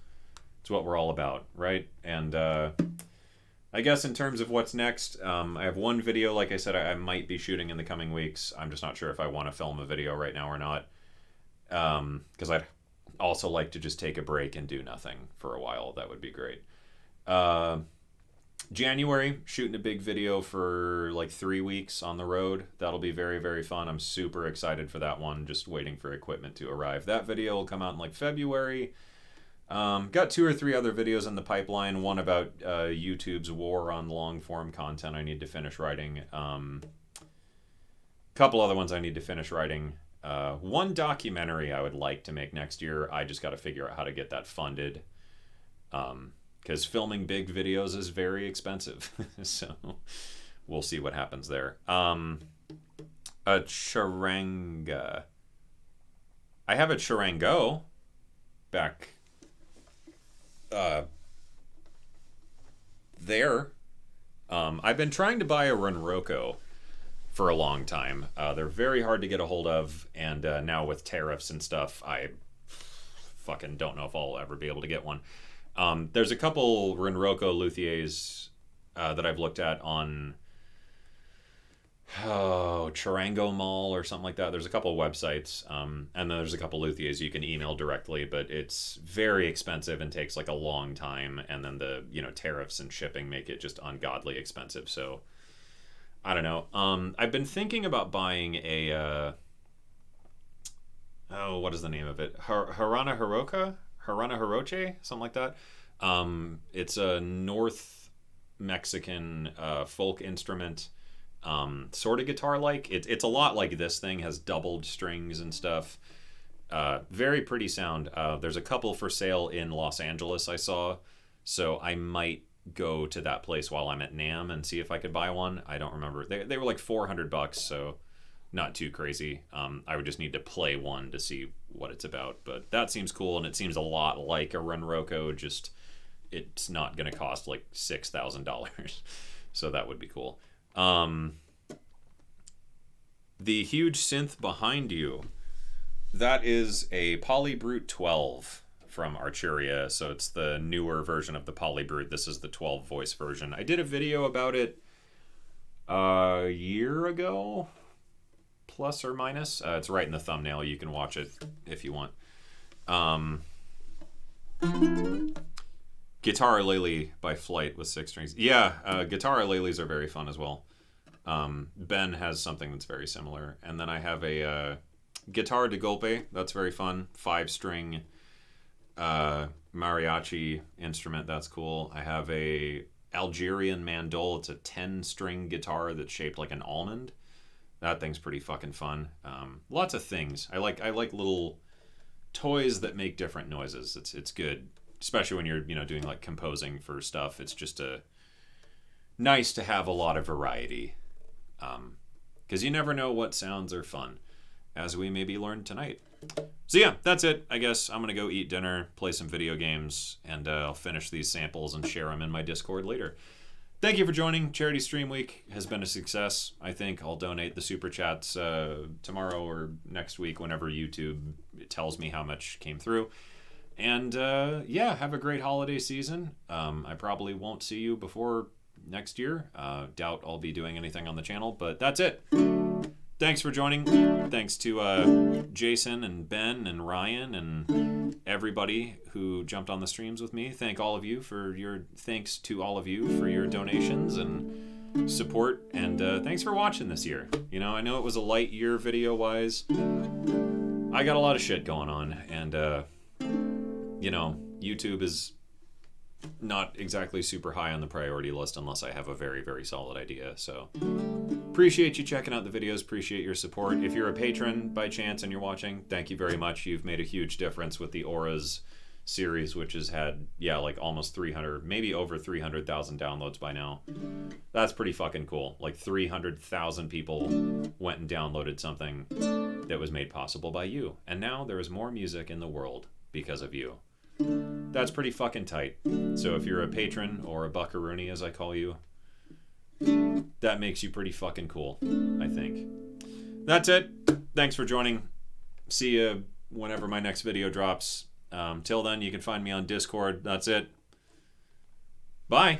S1: It's what we're all about, right? And I guess in terms of what's next, I have one video, like I said, I might be shooting in the coming weeks. I'm just not sure if I want to film a video right now or not. Because I'd also like to just take a break and do nothing for a while. That would be great. January, shooting a big video for like 3 weeks on the road. That'll be very, very fun. I'm super excited for that one. Just waiting for equipment to arrive. That video will come out in like February. Got 2 or 3 other videos in the pipeline. One about YouTube's war on long form content I need to finish writing. Couple other ones I need to finish writing. One documentary I would like to make next year. I just got to figure out how to get that funded. Because filming big videos is very expensive. So we'll see what happens there. A charanga. I have a charango back there. I've been trying to buy a Renroko for a long time. They're very hard to get a hold of, and now with tariffs and stuff, I fucking don't know if I'll ever be able to get one. There's a couple Renroko luthiers that I've looked at on Charango Mall or something like that. There's a couple websites, and then there's a couple luthiers you can email directly, but it's very expensive and takes like a long time, and then the tariffs and shipping make it just ungodly expensive. So I don't know. I've been thinking about buying a what is the name of it? Harana Hiroche, something like that. It's a North Mexican folk instrument, sort of guitar-like. It's a lot like this thing, has doubled strings and stuff. Very pretty sound. There's a couple for sale in Los Angeles I saw, so I might go to that place while I'm at NAMM and see if I could buy one. I don't remember. They were like $400, so not too crazy. I would just need to play one to see what it's about, but that seems cool, and it seems a lot like a Renroko, just it's not going to cost like $6,000. So that would be cool. The huge synth behind you, that is a Polybrute 12 from Arturia, so it's the newer version of the Polybrute. This is the 12 voice version. I did a video about it a year ago, plus or minus. It's right in the thumbnail. You can watch it if you want. Guitar Lily by Flight with 6 strings. Yeah, Guitar Lilies are very fun as well. Ben has something that's very similar. And then I have a Guitar de Golpe. That's very fun. 5-string mariachi instrument. That's cool. I have a Algerian mandole. It's a 10-string guitar that's shaped like an almond. That thing's pretty fucking fun. Lots of things. I like little toys that make different noises. It's good, especially when you're doing like composing for stuff. It's just nice to have a lot of variety, because you never know what sounds are fun, as we maybe learned tonight. So yeah, that's it. I guess I'm gonna go eat dinner, play some video games, and I'll finish these samples and share them in my Discord later. Thank you for joining. Charity Stream Week has been a success. I think I'll donate the super chats tomorrow or next week, whenever YouTube tells me how much came through. And yeah, have a great holiday season. I probably won't see you before next year. Doubt I'll be doing anything on the channel, but that's it. Thanks for joining. Thanks to Jason and Ben and Ryan and everybody who jumped on the streams with me. Thanks to all of you for your donations and support. And thanks for watching this year. I know it was a light year video wise. I got a lot of shit going on, and YouTube is not exactly super high on the priority list unless I have a very, very solid idea. So appreciate you checking out the videos. Appreciate your support. If you're a patron by chance and you're watching, thank you very much. You've made a huge difference with the Auras series, which has had like almost 300, maybe over 300,000 downloads by now. That's pretty fucking cool. Like 300,000 people went and downloaded something that was made possible by you, and now there is more music in the world because of you. That's pretty fucking tight. So if you're a patron, or a buckaroony as I call you, that makes you pretty fucking cool, I think. That's it. Thanks for joining. See you whenever my next video drops. Till then, you can find me on Discord. That's it. Bye.